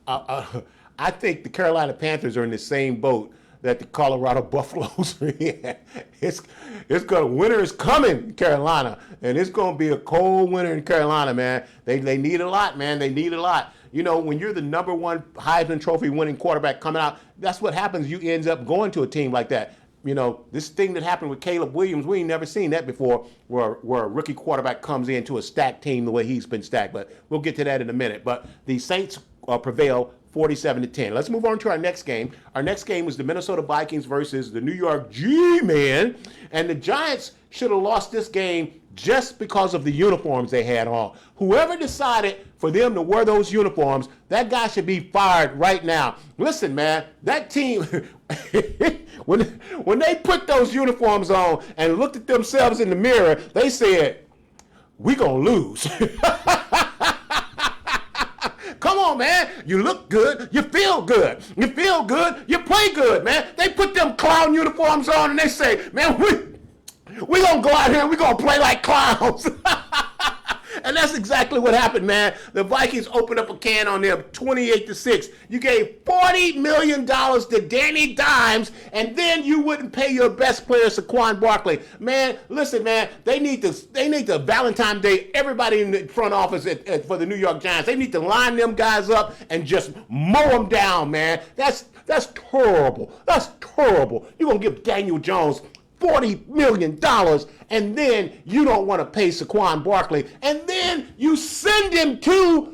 Speaker 2: I think the Carolina Panthers are in the same boat that the Colorado Buffaloes are in. Winter is coming, Carolina, and it's going to be a cold winter in Carolina, man. They need a lot, man. They need a lot. You know, when you're the number one Heisman Trophy winning quarterback coming out, that's what happens. You ends up going to a team like that. You know, this thing that happened with Caleb Williams, we ain't never seen that before, where a rookie quarterback comes into a stacked team the way he's been stacked. But we'll get to that in a minute. But the Saints prevail 47-10. Let's move on to our next game. Our next game was the Minnesota Vikings versus the New York G-Men. And the Giants should have lost this game just because of the uniforms they had on. Whoever decided for them to wear those uniforms, that guy should be fired right now. Listen, man, that team, when they put those uniforms on and looked at themselves in the mirror, they said, "We gonna lose." Come on, man. You look good. You feel good. You feel good. You play good, man. They put them clown uniforms on and they say, man, we gonna go out here and we gonna play like clowns. And that's exactly what happened, man. The Vikings opened up a can on them 28-6. You gave $40 million to Danny Dimes, and then you wouldn't pay your best player, Saquon Barkley. Man, listen, man, they need to Valentine's Day, everybody in the front office for the New York Giants, they need to line them guys up and just mow them down, man. That's terrible. That's terrible. You're going to give Daniel Jones $40 million, and then you don't want to pay Saquon Barkley, and then you send him to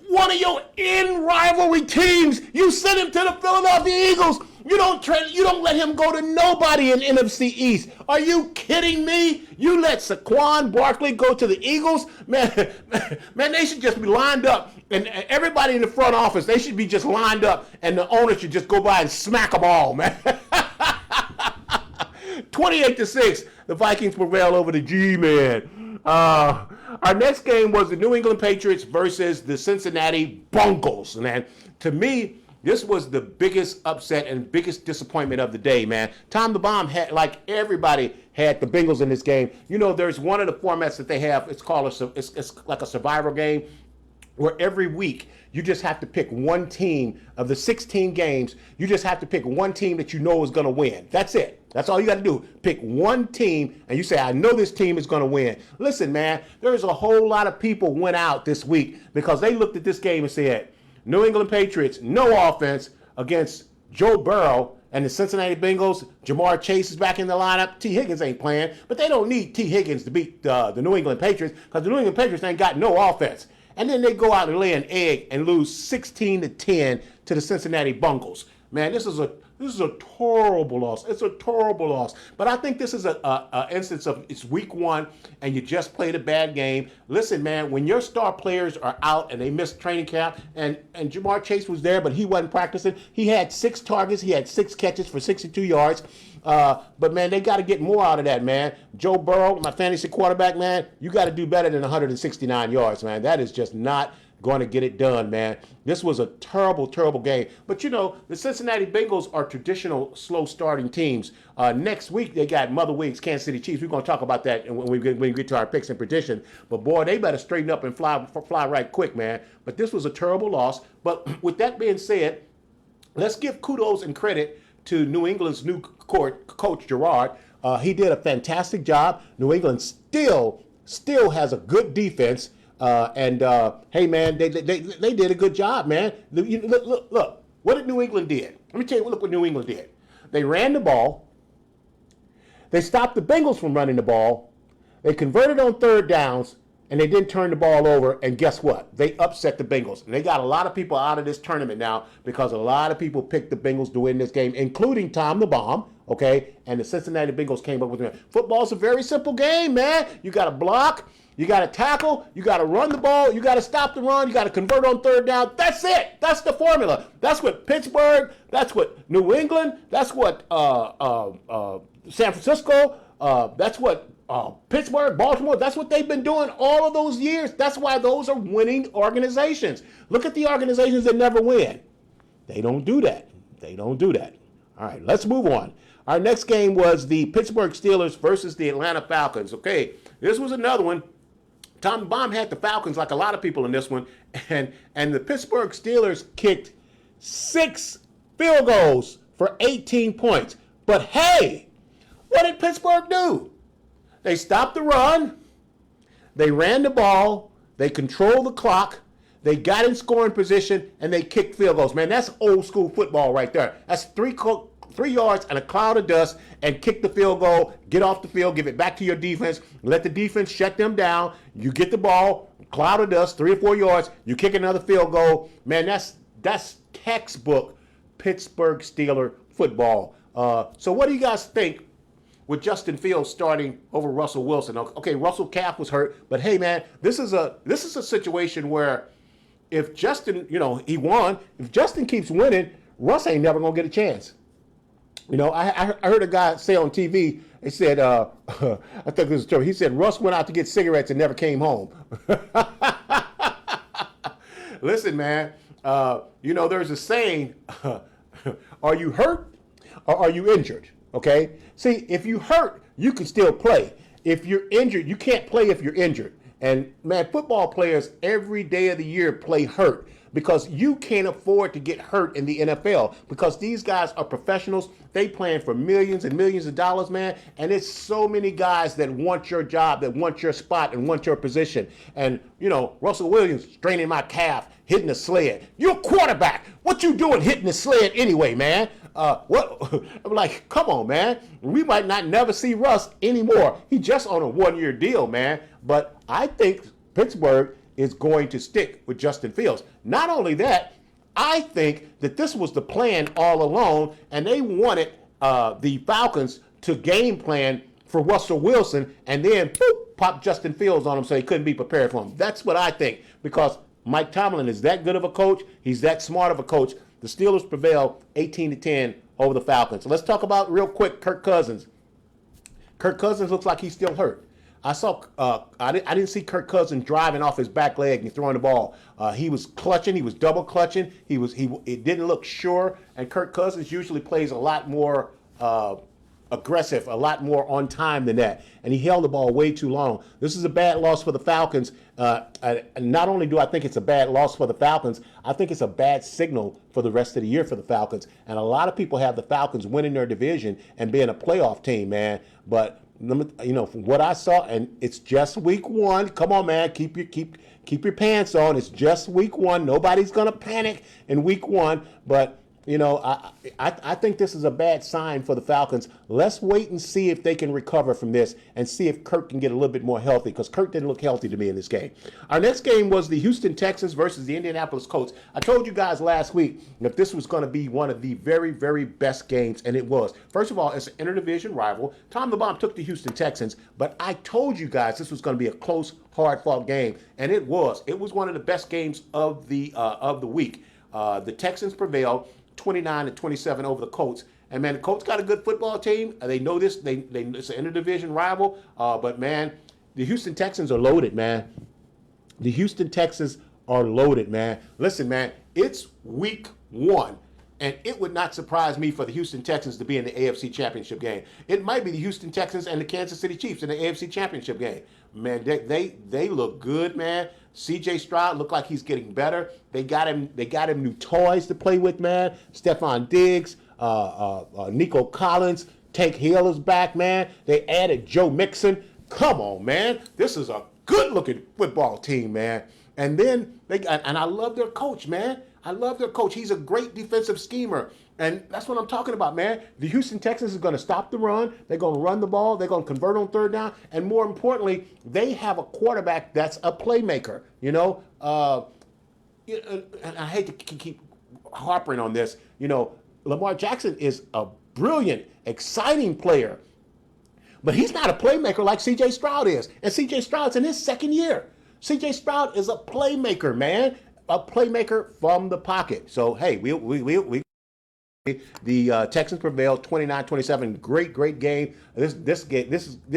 Speaker 2: one of your in-rivalry teams. You send him to the Philadelphia Eagles. You don't let him go to nobody in NFC East. Are you kidding me? You let Saquon Barkley go to the Eagles? Man, they should just be lined up, and everybody in the front office, they should be just lined up, and the owner should just go by and smack them all, man. 28-6, the Vikings prevail over the G-Men. Our next game was the New England Patriots versus the Cincinnati Bengals. And to me, this was the biggest upset and biggest disappointment of the day, man. Tom the Bomb had, like everybody, had the Bengals in this game. You know, there's one of the formats that they have. It's called it's like a survival game, where every week you just have to pick one team of the 16 games. You just have to pick one team that you know is going to win. That's it. That's all you got to do. Pick one team, and you say, I know this team is going to win. Listen, man, there's a whole lot of people went out this week because they looked at this game and said, New England Patriots, no offense against Joe Burrow and the Cincinnati Bengals. Jamar Chase is back in the lineup. T. Higgins ain't playing, but they don't need T. Higgins to beat the New England Patriots because the New England Patriots ain't got no offense. And then they go out and lay an egg and lose 16-10 to the Cincinnati Bengals. Man, this is a terrible loss. It's a terrible loss. But I think this is a instance of it's week one and you just played a bad game. Listen, man, when your star players are out and they missed training camp, and Jamar Chase was there, but he wasn't practicing. He had 6 targets. He had 6 catches for 62 yards. But, man, they got to get more out of that, man. Joe Burrow, my fantasy quarterback, man, you got to do better than 169 yards, man. That is just not going to get it done, man. This was a terrible, terrible game. But, you know, the Cincinnati Bengals are traditional slow-starting teams. Next week, they got Mother Wings, Kansas City Chiefs. We're going to talk about that when we get to our picks and prediction. But, boy, they better straighten up and fly right quick, man. But this was a terrible loss. But with that being said, let's give kudos and credit to New England's new coach, Gerard. He did a fantastic job. New England still has a good defense. Hey, man, they did a good job, man. Look, what did New England did? Let me tell you, look what New England did. They ran the ball. They stopped the Bengals from running the ball. They converted on third downs, and they didn't turn the ball over. And guess what? They upset the Bengals. And they got a lot of people out of this tournament now because a lot of people picked the Bengals to win this game, including Tom the Bomb, okay? And the Cincinnati Bengals came up with it. Football's a very simple game, man. You got to block. You got to tackle, you got to run the ball, you got to stop the run, you got to convert on third down. That's it. That's the formula. That's what Pittsburgh, that's what New England, that's what San Francisco, that's what Pittsburgh, Baltimore, that's what they've been doing all of those years. That's why those are winning organizations. Look at the organizations that never win. They don't do that. They don't do that. All right, let's move on. Our next game was the Pittsburgh Steelers versus the Atlanta Falcons. Okay, this was another one. Tom Bomb had the Falcons like a lot of people in this one, and the Pittsburgh Steelers kicked 6 field goals for 18 points. But hey, what did Pittsburgh do? They stopped the run, they ran the ball, they controlled the clock, they got in scoring position, and they kicked field goals. Man, that's old school football right there. That's 3 yards and a cloud of dust, and kick the field goal, get off the field, give it back to your defense, let the defense shut them down. You get the ball, cloud of dust, 3 or 4 yards, you kick another field goal. Man, that's textbook Pittsburgh Steeler football. So what do you guys think with Justin Fields starting over Russell Wilson? Okay, Russell Calf was hurt, but hey, man, this is a situation where if Justin, he won. If Justin keeps winning, Russ ain't never gonna get a chance. I heard a guy say on TV, he said, I think this is true. He said Russ went out to get cigarettes and never came home. Listen, man, There's a saying, are you hurt or are you injured? Okay. See, if you hurt, you can still play. If you're injured, you can't play if you're injured. And man, football players every day of the year play hurt because you can't afford to get hurt in the NFL because these guys are professionals. They playing for millions and millions of dollars, man. And it's so many guys that want your job, that want your spot and want your position. And, Russell Williams straining my calf, hitting a sled. You're a quarterback. What you doing hitting the sled anyway, man? What? I'm like, come on, man. We might not never see Russ anymore. He just on a 1-year deal, man. But I think Pittsburgh is going to stick with Justin Fields. Not only that, I think that this was the plan all along, and they wanted the Falcons to game plan for Russell Wilson, and then pop Justin Fields on him so he couldn't be prepared for him. That's what I think, because Mike Tomlin is that good of a coach. He's that smart of a coach. The Steelers prevail 18-10 over the Falcons. So let's talk about real quick Kirk Cousins. Kirk Cousins looks like he's still hurt. I didn't see Kirk Cousins driving off his back leg and throwing the ball. He was clutching. He was double clutching. It didn't look sure. And Kirk Cousins usually plays a lot more aggressive, a lot more on time than that. And he held the ball way too long. This is a bad loss for the Falcons. Not only do I think it's a bad loss for the Falcons, I think it's a bad signal for the rest of the year for the Falcons. And a lot of people have the Falcons winning their division and being a playoff team, man. But from what I saw, and it's just week 1. Come on, man, keep your pants on. It's just week 1. Nobody's gonna panic in week 1, but. I think this is a bad sign for the Falcons. Let's wait and see if they can recover from this and see if Kirk can get a little bit more healthy, because Kirk didn't look healthy to me in this game. Our next game was the Houston Texans versus the Indianapolis Colts. I told you guys last week that this was going to be one of the very, very best games, and it was. First of all, it's an interdivision rival. Tom the Bomb took the Houston Texans, but I told you guys this was going to be a close, hard-fought game, and it was. It was one of the best games of the week. The Texans prevailed 29-27 over the Colts. And, man, the Colts got a good football team. They know this. It's an interdivision rival. But, man, the Houston Texans are loaded, man. The Houston Texans are loaded, man. Listen, man, it's week 1. And it would not surprise me for the Houston Texans to be in the AFC Championship game. It might be the Houston Texans and the Kansas City Chiefs in the AFC Championship game. Man, they look good, man. C.J. Stroud looked like he's getting better. They got him new toys to play with, man. Stephon Diggs, Nico Collins, Tank Hill is back, man. They added Joe Mixon. Come on, man. This is a good-looking football team, man. And then I love their coach, man. I love their coach. He's a great defensive schemer. And that's what I'm talking about, man. The Houston Texans is going to stop the run. They're going to run the ball. They're going to convert on third down. And more importantly, they have a quarterback that's a playmaker. And I hate to keep harping on this. Lamar Jackson is a brilliant, exciting player. But he's not a playmaker like C.J. Stroud is. And C.J. Stroud's in his second year. C.J. Stroud is a playmaker, man. A playmaker from the pocket. So, hey, the Texans prevailed 29-27. Great game. This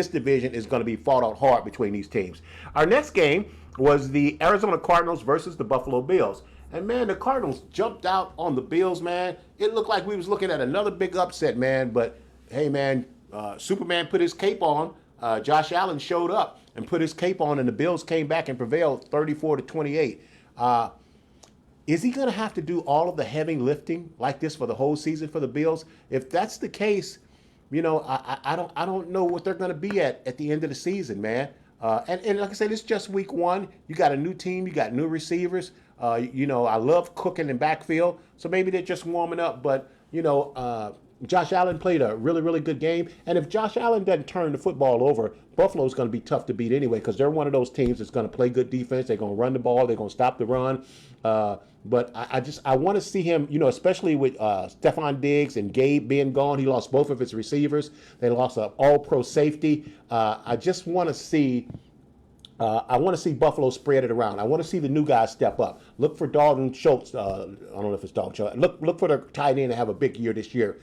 Speaker 2: division is going to be fought out hard between these teams. Our next game was the Arizona Cardinals versus the Buffalo Bills. And, man, the Cardinals jumped out on the Bills, man. It looked like we was looking at another big upset, man. But, hey, man, Superman put his cape on. Josh Allen showed up and put his cape on, and the Bills came back and prevailed 34-28. Is he going to have to do all of the heavy lifting like this for the whole season for the Bills? If that's the case, I don't know what they're going to be at the end of the season, man. And like I said, it's just week 1. You got a new team. You got new receivers. I love cooking in backfield. So maybe they're just warming up. But, Josh Allen played a really, really good game. And if Josh Allen doesn't turn the football over, Buffalo's going to be tough to beat anyway, because they're one of those teams that's going to play good defense. They're going to run the ball. They're going to stop the run. But I want to see him, especially with Stephon Diggs and Gabe being gone. He lost both of his receivers. They lost an all-pro safety. I just want to see I want to see Buffalo spread it around. I want to see the new guys step up. Look for Dalton Schultz. I don't know if it's Dalton Schultz. Look for their tight end to have a big year this year.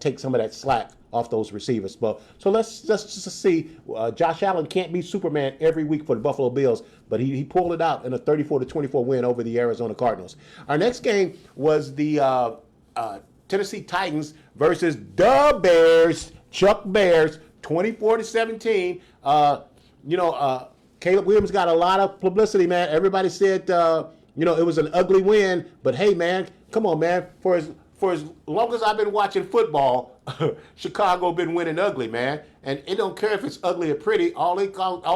Speaker 2: Take some of that slack off those receivers. But so let's just see. Josh Allen can't be Superman every week for the Buffalo Bills, but he pulled it out in a 34-24 win over the Arizona Cardinals. Our next game was the Tennessee Titans versus the Bears. Chuck Bears, 24-17. Caleb Williams got a lot of publicity, man. Everybody said, it was an ugly win. But hey, man, come on, man. For as long as I've been watching football, Chicago been winning ugly, man. And it don't care if it's ugly or pretty. All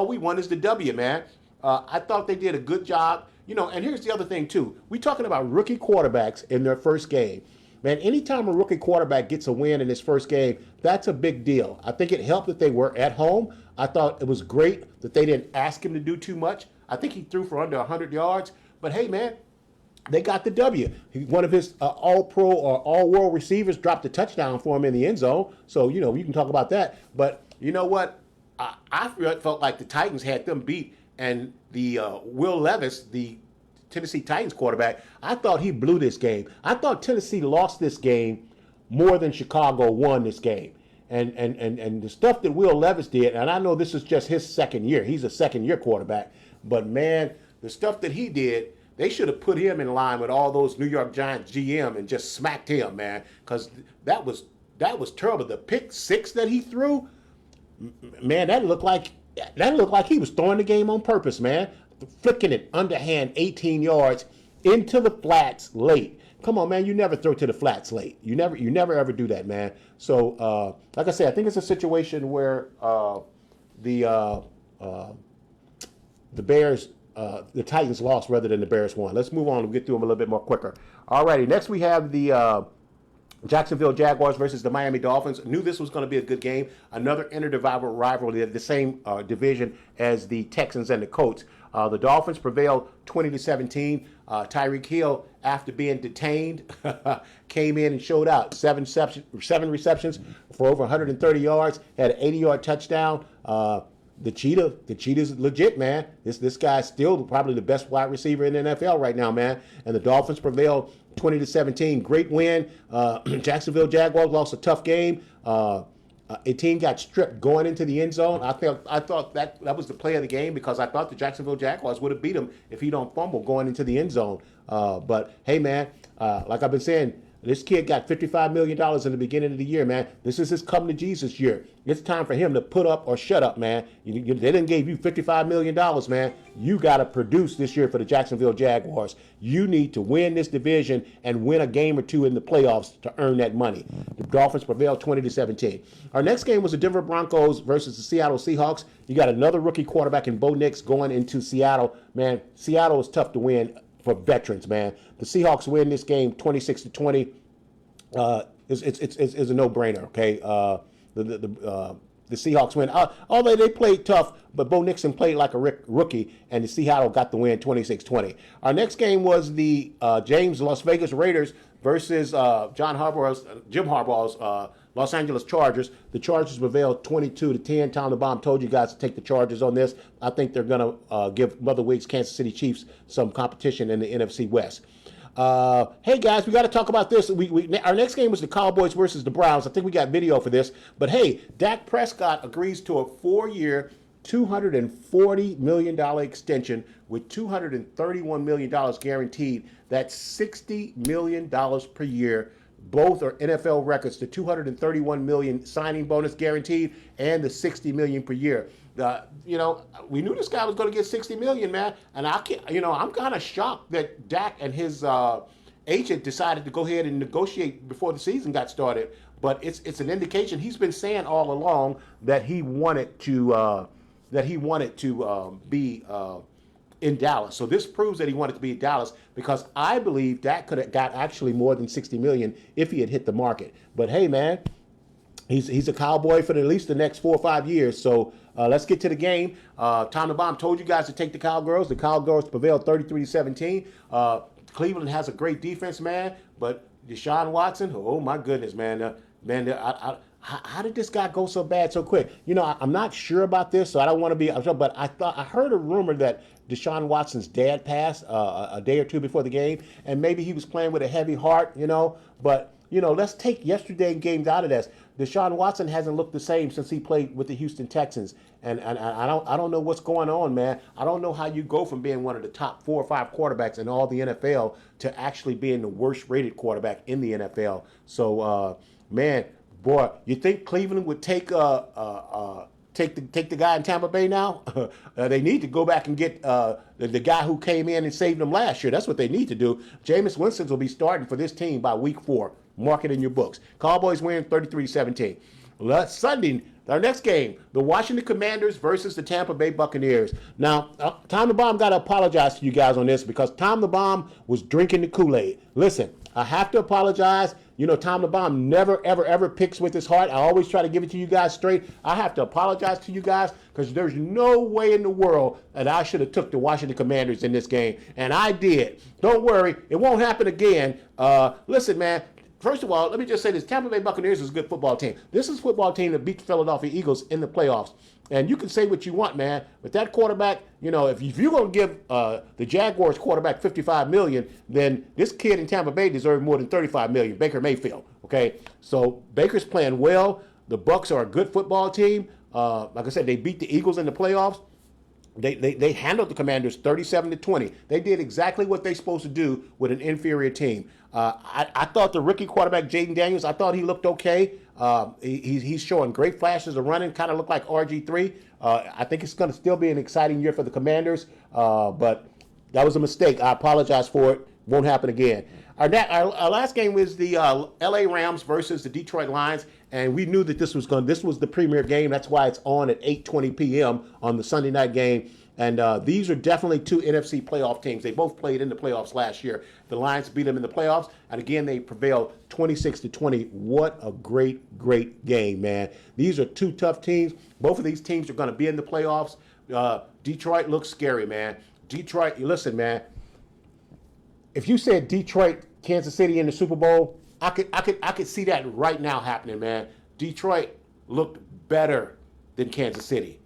Speaker 2: we want is the W, man. I thought they did a good job. And here's the other thing, too. We talking about rookie quarterbacks in their first game. Man, anytime a rookie quarterback gets a win in his first game, that's a big deal. I think it helped that they were at home. I thought it was great that they didn't ask him to do too much. I think he threw for under 100 yards. But hey, man, they got the W. One of his all-pro or all-world receivers dropped a touchdown for him in the end zone. So, you can talk about that. But you know what? I felt like the Titans had them beat. And the Will Levis, the Tennessee Titans quarterback, I thought he blew this game. I thought Tennessee lost this game more than Chicago won this game. And the stuff that Will Levis did, and I know this is just his second year. He's a second-year quarterback. But, man, the stuff that he did, they should have put him in line with all those New York Giants GM and just smacked him, man, because that was terrible. The pick six that he threw, man, that looked like he was throwing the game on purpose, man. Flicking it underhand 18 yards into the flats late. Come on, man, you never throw to the flats late. You never ever do that, man. So, like I said, I think it's a situation where the Bears, the Titans lost rather than the Bears won. Let's move on and get through them a little bit more quicker. All righty, next we have the Jacksonville Jaguars versus the Miami Dolphins. Knew this was going to be a good game. Another interdivisional rivalry, the same division as the Texans and the Colts. The Dolphins prevailed 20-17. Tyreek Hill, after being detained, came in and showed out. Seven receptions for over 130 yards. Had an 80-yard touchdown. The cheetah's legit, man. This guy's still probably the best wide receiver in the NFL right now, man. And the Dolphins prevailed 20-17. Great win. Jacksonville Jaguars lost a tough game. A team got stripped going into the end zone. I thought that was the play of the game because I thought the Jacksonville Jaguars would have beat them if he don't fumble going into the end zone. But hey, man, like I've been saying, this kid got $55 million in the beginning of the year, man. This is his come to Jesus year. It's time for him to put up or shut up, man. They didn't give you $55 million, man. You got to produce this year for the Jacksonville Jaguars. You need to win this division and win a game or two in the playoffs to earn that money. The Dolphins prevailed 20-17. Our next game was the Denver Broncos versus the Seattle Seahawks. You got another rookie quarterback in Bo Nix going into Seattle. Man, Seattle is tough to win for veterans, man. The Seahawks win this game 26-20. It's a no-brainer, okay? The Seahawks win. Although they played tough, but Bo Nixon played like a rookie, and the Seattle got the win 26-20. Our next game was the Las Vegas Raiders versus Jim Harbaugh's Los Angeles Chargers. The Chargers prevailed 22-10. Tom the Bomb told you guys to take the Chargers on this. I think they're going to give Mother Wig's Kansas City Chiefs some competition in the NFC West. Hey guys, we got to talk about this. Our next game was the Cowboys versus the Browns. I think we got video for this. But hey, Dak Prescott agrees to a 4-year, $240 million extension with $231 million guaranteed. That's $60 million per year. Both are NFL records, the $231 million signing bonus guaranteed and the $60 million per year. We knew this guy was going to get $60 million, man. And I'm kind of shocked that Dak and his agent decided to go ahead and negotiate before the season got started. But it's an indication he's been saying all along that he wanted to be in Dallas. So this proves that he wanted to be in Dallas because I believe Dak could have got actually more than $60 million if he had hit the market. But hey, man, he's a Cowboy for at least the next 4 or 5 years. So let's get to the game. Tom the Bomb told you guys to take the Cowgirls. The Cowgirls prevailed 33-17. Cleveland has a great defense, man, but Deshaun Watson, oh my goodness, man. how did this guy go so bad so quick? You know, I'm not sure about this, so I don't want to be. But I heard a rumor that Deshaun Watson's dad passed a day or two before the game, and maybe he was playing with a heavy heart. You know, but you know, let's take yesterday's games out of this. Deshaun Watson hasn't looked the same since he played with the Houston Texans, and I don't know what's going on, man. I don't know how you go from being one of the top 4 or 5 quarterbacks in all the NFL to actually being the worst rated quarterback in the NFL. So, man. Boy, you think Cleveland would take the guy in Tampa Bay now? They need to go back and get the guy who came in and saved them last year. That's what they need to do. Jameis Winston will be starting for this team by week 4. Mark it in your books. Cowboys win 33-17. Sunday, our next game, the Washington Commanders versus the Tampa Bay Buccaneers. Now, Tom the Bomb got to apologize to you guys on this because Tom the Bomb was drinking the Kool-Aid. Listen, I have to apologize. You know, Tom the Bomb never, ever, ever picks with his heart. I always try to give it to you guys straight. I have to apologize to you guys because there's no way in the world that I should have took the Washington Commanders in this game. And I did. Don't worry. It won't happen again. Listen, man. First of all, let me just say this. Tampa Bay Buccaneers is a good football team. This is a football team that beat the Philadelphia Eagles in the playoffs. And you can say what you want, man, but that quarterback, you know, if you're going to give the Jaguars quarterback $55 million, then this kid in Tampa Bay deserves more than $35 million, Baker Mayfield, okay? So Baker's playing well. The Bucs are a good football team. Like I said, they beat the Eagles in the playoffs. They handled the Commanders 37-20. They did exactly what they're supposed to do with an inferior team. I thought the rookie quarterback, Jaden Daniels, I thought he looked okay. He's showing great flashes of running, kind of look like RG3. I think it's going to still be an exciting year for the Commanders, but that was a mistake. I apologize for it. Won't happen again. Our last game was the LA Rams versus the Detroit Lions, and we knew that this was the premier game. That's why it's on at 8:20 p.m. on the Sunday night game. And these are definitely 2 NFC playoff teams. They both played in the playoffs last year. The Lions beat them in the playoffs, and again they prevailed 26-20. What a great game, man! These are 2 tough teams. Both of these teams are going to be in the playoffs. Detroit looks scary, man. Detroit, listen, man. If you said Detroit, Kansas City in the Super Bowl, I could see that right now happening, man. Detroit looked better than Kansas City.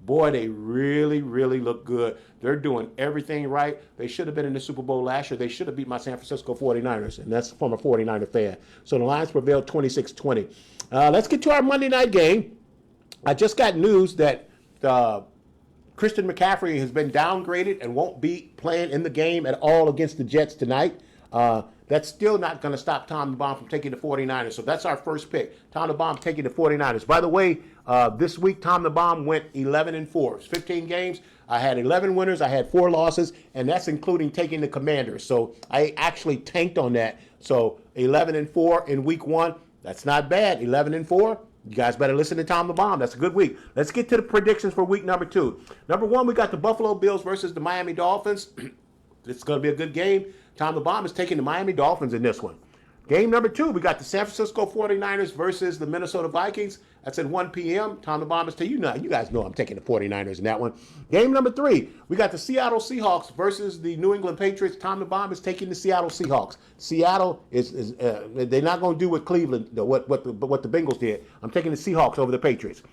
Speaker 2: Boy, they really look good. They're doing everything right. They should have been in the Super Bowl last year. They should have beat my San Francisco 49ers, and that's from a 49er fan. So the Lions prevailed 26-20. Let's get to our Monday night game. I just got news that Christian McCaffrey has been downgraded and won't be playing in the game at all against the Jets tonight. That's still not going to stop Tom the Bomb from taking the 49ers. So that's our first pick. Tom the Bomb taking the 49ers. By the way, this week Tom the Bomb went 11-4. It's 15 games. I had 11 winners. I had 4 losses, and that's including taking the Commanders. So I actually tanked on that. So 11-4 in week 1. That's not bad. 11-4. You guys better listen to Tom the Bomb. That's a good week. Let's get to the predictions for week number 2. Number 1, we got the Buffalo Bills versus the Miami Dolphins. It's going to be a good game. Tom the Bomb is taking the Miami Dolphins in this one. Game number 2, we got the San Francisco 49ers versus the Minnesota Vikings. That's at 1 p.m. Tom the Bomb is telling you now. You guys know I'm taking the 49ers in that one. Game number 3, we got the Seattle Seahawks versus the New England Patriots. Tom the Bomb is taking the Seattle Seahawks. Seattle is they're not going to do what Cleveland, what the Bengals did. I'm taking the Seahawks over the Patriots.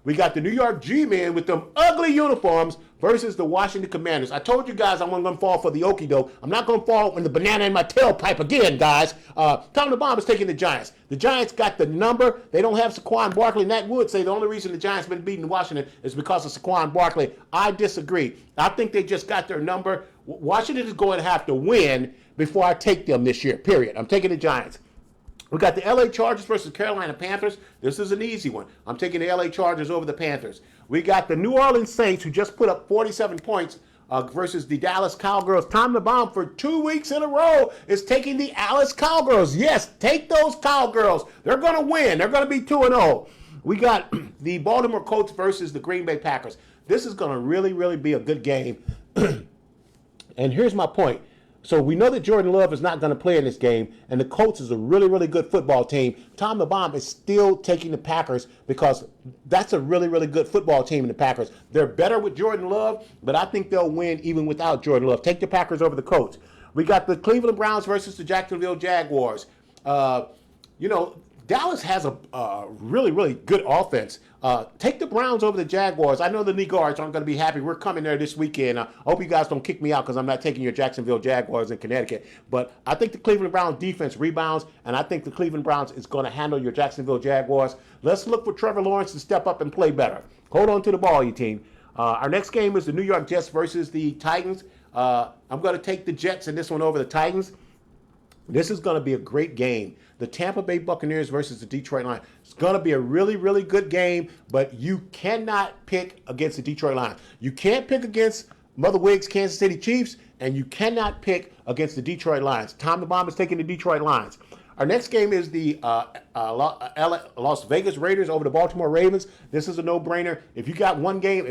Speaker 2: We got the New York G-Men with them ugly uniforms versus the Washington Commanders. I told you guys I wasn't going to fall for the okie doke. I'm not going to fall in the banana in my tailpipe again, guys. Tom the Bomb is taking the Giants. The Giants got the number. They don't have Saquon Barkley. Nat Wood say the only reason the Giants been beating Washington is because of Saquon Barkley. I disagree. I think they just got their number. Washington is going to have to win before I take them this year, period. I'm taking the Giants. We got the LA Chargers versus Carolina Panthers. This is an easy one. I'm taking the LA Chargers over the Panthers. We got the New Orleans Saints, who just put up 47 points versus the Dallas Cowgirls. Tom the Bomb for 2 weeks in a row is taking the Dallas Cowgirls. Yes, take those Cowgirls. They're going to win. They're going to be 2-0. We got the Baltimore Colts versus the Green Bay Packers. This is going to really be a good game. And here's my point. So we know that Jordan Love is not going to play in this game, and the Colts is a really good football team. Tom the Bomb is still taking the Packers because that's a really good football team in the Packers. They're better with Jordan Love, but I think they'll win even without Jordan Love. Take the Packers over the Colts. We got the Cleveland Browns versus the Jacksonville Jaguars. Dallas has a really, really good offense. Take the Browns over the Jaguars. I know the knee guards aren't going to be happy. We're coming there this weekend. I hope you guys don't kick me out because I'm not taking your Jacksonville Jaguars in Connecticut. But I think the Cleveland Browns defense rebounds, and I think the Cleveland Browns is going to handle your Jacksonville Jaguars. Let's look for Trevor Lawrence to step up and play better. Hold on to the ball, you team. Our next game is the New York Jets versus the Titans. I'm going to take the Jets in this one over the Titans. This is going to be a great game. The Tampa Bay Buccaneers versus the Detroit Lions. It's going to be a really, really good game, but you cannot pick against the Detroit Lions. You can't pick against Mother Wiggs Kansas City Chiefs, and you cannot pick against the Detroit Lions. Tom the Bomb is taking the Detroit Lions. Our next game is the Las Vegas Raiders over the Baltimore Ravens. This is a no-brainer. If you got one game,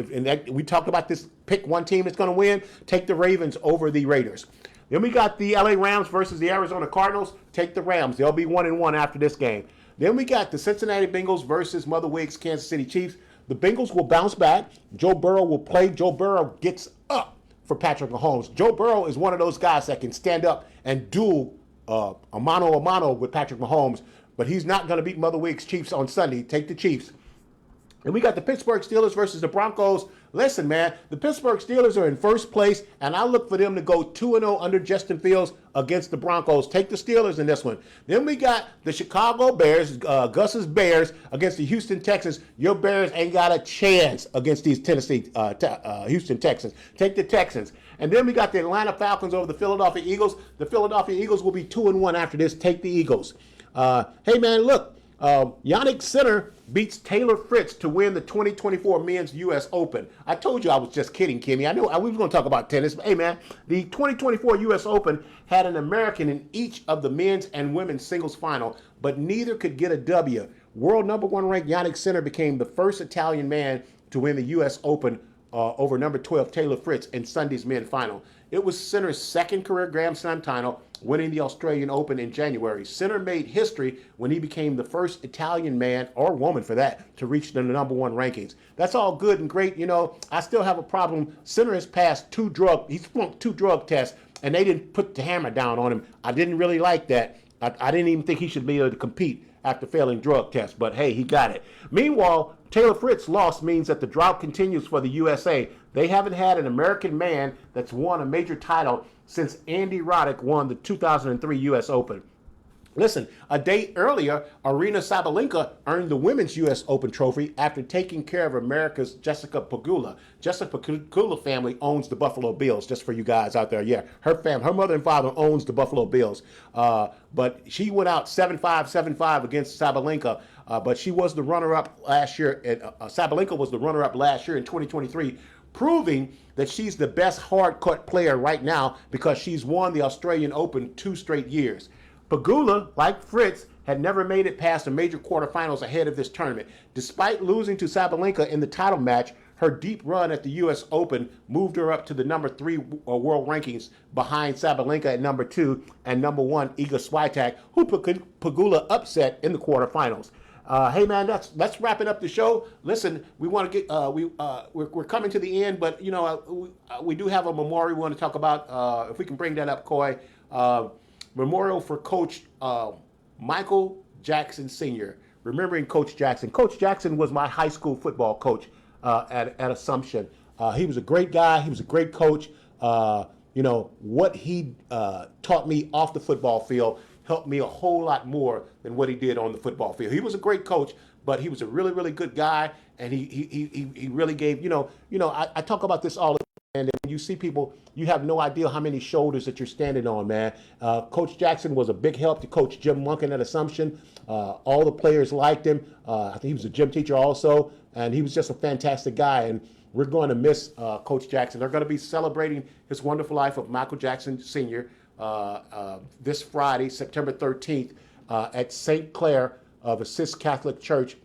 Speaker 2: we talked about this, pick one team that's going to win, take the Ravens over the Raiders. Then we got the LA Rams versus the Arizona Cardinals. Take the Rams. They'll be 1-1 after this game. Then we got the Cincinnati Bengals versus Mother Wiggs Kansas City Chiefs. The Bengals will bounce back. Joe Burrow will play. Joe Burrow gets up for Patrick Mahomes. Joe Burrow is one of those guys that can stand up and duel a mano a mano with Patrick Mahomes, but he's not going to beat Mother Wiggs Chiefs on Sunday. Take the Chiefs. And we got the Pittsburgh Steelers versus the Broncos. Listen, man, the Pittsburgh Steelers are in first place, and I look for them to go 2-0 under Justin Fields against the Broncos. Take the Steelers in this one. Then we got the Chicago Bears, Gus's Bears, against the Houston Texans. Your Bears ain't got a chance against these Houston Texans. Take the Texans. And then we got the Atlanta Falcons over the Philadelphia Eagles. The Philadelphia Eagles will be 2-1 after this. Take the Eagles. Hey, man, look. Yannick Sinner beats Taylor Fritz to win the 2024 Men's U.S. Open. I told you I was just kidding, Kimmy. I knew we were going to talk about tennis. But hey, man, the 2024 U.S. Open had an American in each of the men's and women's singles final, but neither could get a W. World number one ranked Yannick Sinner became the first Italian man to win the U.S. Open over number 12 Taylor Fritz in Sunday's men's final. It was Sinner's second career Grand Slam title, winning the Australian Open in January. Sinner made history when he became the first Italian man, or woman for that, to reach the number one rankings. That's all good and great. You know, I still have a problem. Sinner has passed he's flunked 2 drug tests, and they didn't put the hammer down on him. I didn't really like that. I didn't even think he should be able to compete after failing drug tests, but hey, he got it. Meanwhile, Taylor Fritz's loss means that the drought continues for the USA. They haven't had an American man that's won a major title since Andy Roddick won the 2003 U.S. Open. Listen, a day earlier, Aryna Sabalenka earned the Women's U.S. Open trophy after taking care of America's Jessica Pegula. Jessica Pegula family owns the Buffalo Bills, just for you guys out there. Yeah, her mother and father owns the Buffalo Bills. But she went out 7-5, 7-5 against Sabalenka. But she was the runner-up last year. Sabalenka was the runner-up last year in 2023, proving that she's the best hard-court player right now because she's won the Australian Open 2 straight years. Pegula, like Fritz, had never made it past the major quarterfinals ahead of this tournament. Despite losing to Sabalenka in the title match, her deep run at the U.S. Open moved her up to the number 3 world rankings behind Sabalenka at number 2 and number 1 Iga Swiatek, who Pegula upset in the quarterfinals. Hey man, let's wrap it up the show. Listen, we want to get we're coming to the end, but you know we do have a memorial we want to talk about. If we can bring that up, Coy. Memorial for Coach Michael Jackson Sr. Remembering Coach Jackson. Coach Jackson was my high school football coach at Assumption. He was a great guy. He was a great coach. You know, what he taught me off the football field helped me a whole lot more than what he did on the football field. He was a great coach, but he was a really, really good guy, and he really gave, I talk about this all the time. And when you see people, you have no idea how many shoulders that you're standing on, man. Coach Jackson was a big help to Coach Jim Monken at Assumption. All the players liked him. I think he was a gym teacher also, and he was just a fantastic guy. And we're going to miss Coach Jackson. They're going to be celebrating his wonderful life of Michael Jackson Sr. This Friday, September 13th, at St. Clair of Assist Catholic Church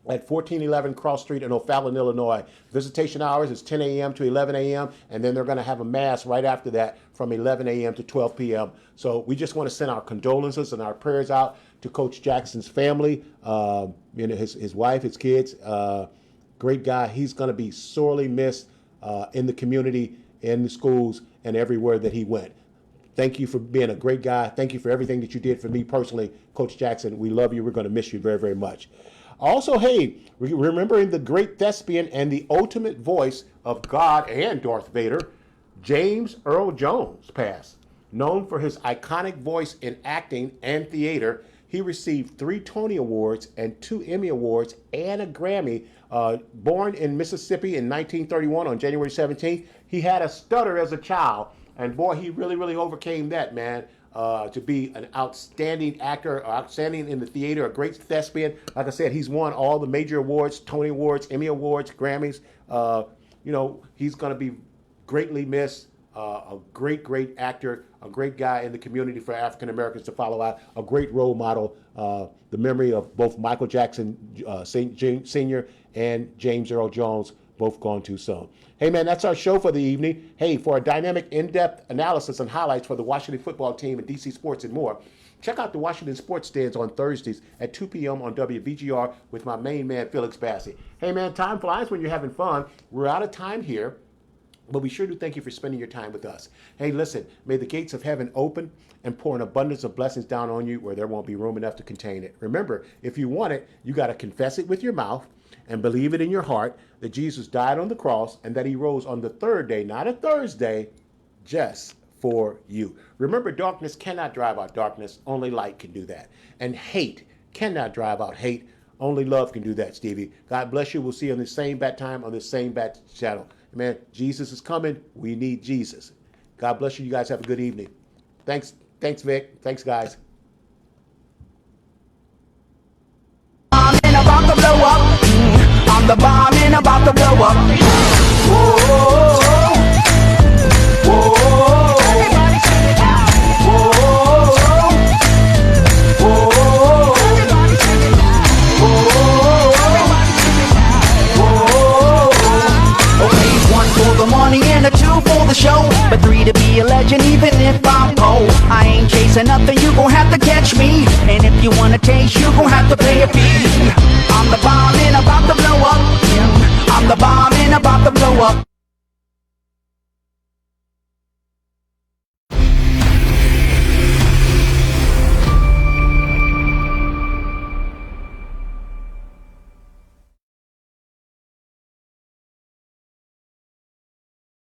Speaker 2: at 1411 Cross Street in O'Fallon, Illinois. Visitation hours is 10 a.m. to 11 a.m., and then they're going to have a mass right after that from 11 a.m. to 12 p.m. So we just want to send our condolences and our prayers out to Coach Jackson's family, his wife, his kids. Great guy. He's going to be sorely missed in the community, in the schools, and everywhere that he went. Thank you for being a great guy. Thank you for everything that you did for me personally, Coach Jackson. We love you. We're going to miss you very, very much. Also, hey, remembering the great thespian and the ultimate voice of God and Darth Vader, James Earl Jones passed. Known for his iconic voice in acting and theater, he received 3 Tony Awards and 2 Emmy Awards and a Grammy. Born in Mississippi in 1931 on January 17th, he had a stutter as a child, and boy, he really, really overcame that, man. To be an outstanding actor, outstanding in the theater, a great thespian. Like I said, he's won all the major awards, Tony Awards, Emmy Awards, Grammys. He's going to be greatly missed. A great, great actor, a great guy in the community for African Americans to follow out, a great role model. The memory of both Michael Jackson Sr. and James Earl Jones, both gone too soon. Hey, man, that's our show for the evening. Hey, for a dynamic, in-depth analysis and highlights for the Washington football team and DC sports and more, check out the Washington Sports Stands on Thursdays at 2 p.m. on WVGR with my main man, Felix Bassey. Hey, man, time flies when you're having fun. We're out of time here, but we sure do thank you for spending your time with us. Hey, listen, may the gates of heaven open and pour an abundance of blessings down on you where there won't be room enough to contain it. Remember, if you want it, you got to confess it with your mouth and believe it in your heart that Jesus died on the cross and that he rose on the 3rd day, not a Thursday, just for you. Remember, darkness cannot drive out darkness. Only light can do that. And hate cannot drive out hate. Only love can do that, Stevie. God bless you. We'll see you on the same bat time on the same bat channel. Man, Jesus is coming. We need Jesus. God bless you. You guys have a good evening. Thanks, Vic. Thanks, guys.
Speaker 8: I'm about to blow up. I'm the bomb and about to blow up. Whoa, whoa, whoa. Everybody sing it out. Whoa, whoa, whoa. Everybody sing it out. Whoa, everybody sing it out. Whoa. Okay, 1 for the money and a 2 for the show, but 3 to be a legend even if I'm old. I ain't chasing nothing, you gon' have to catch me, and if you wanna taste, you gon' have to pay a fee. I'm the bomb and about to blow up. I'm the bomb and about to blow up.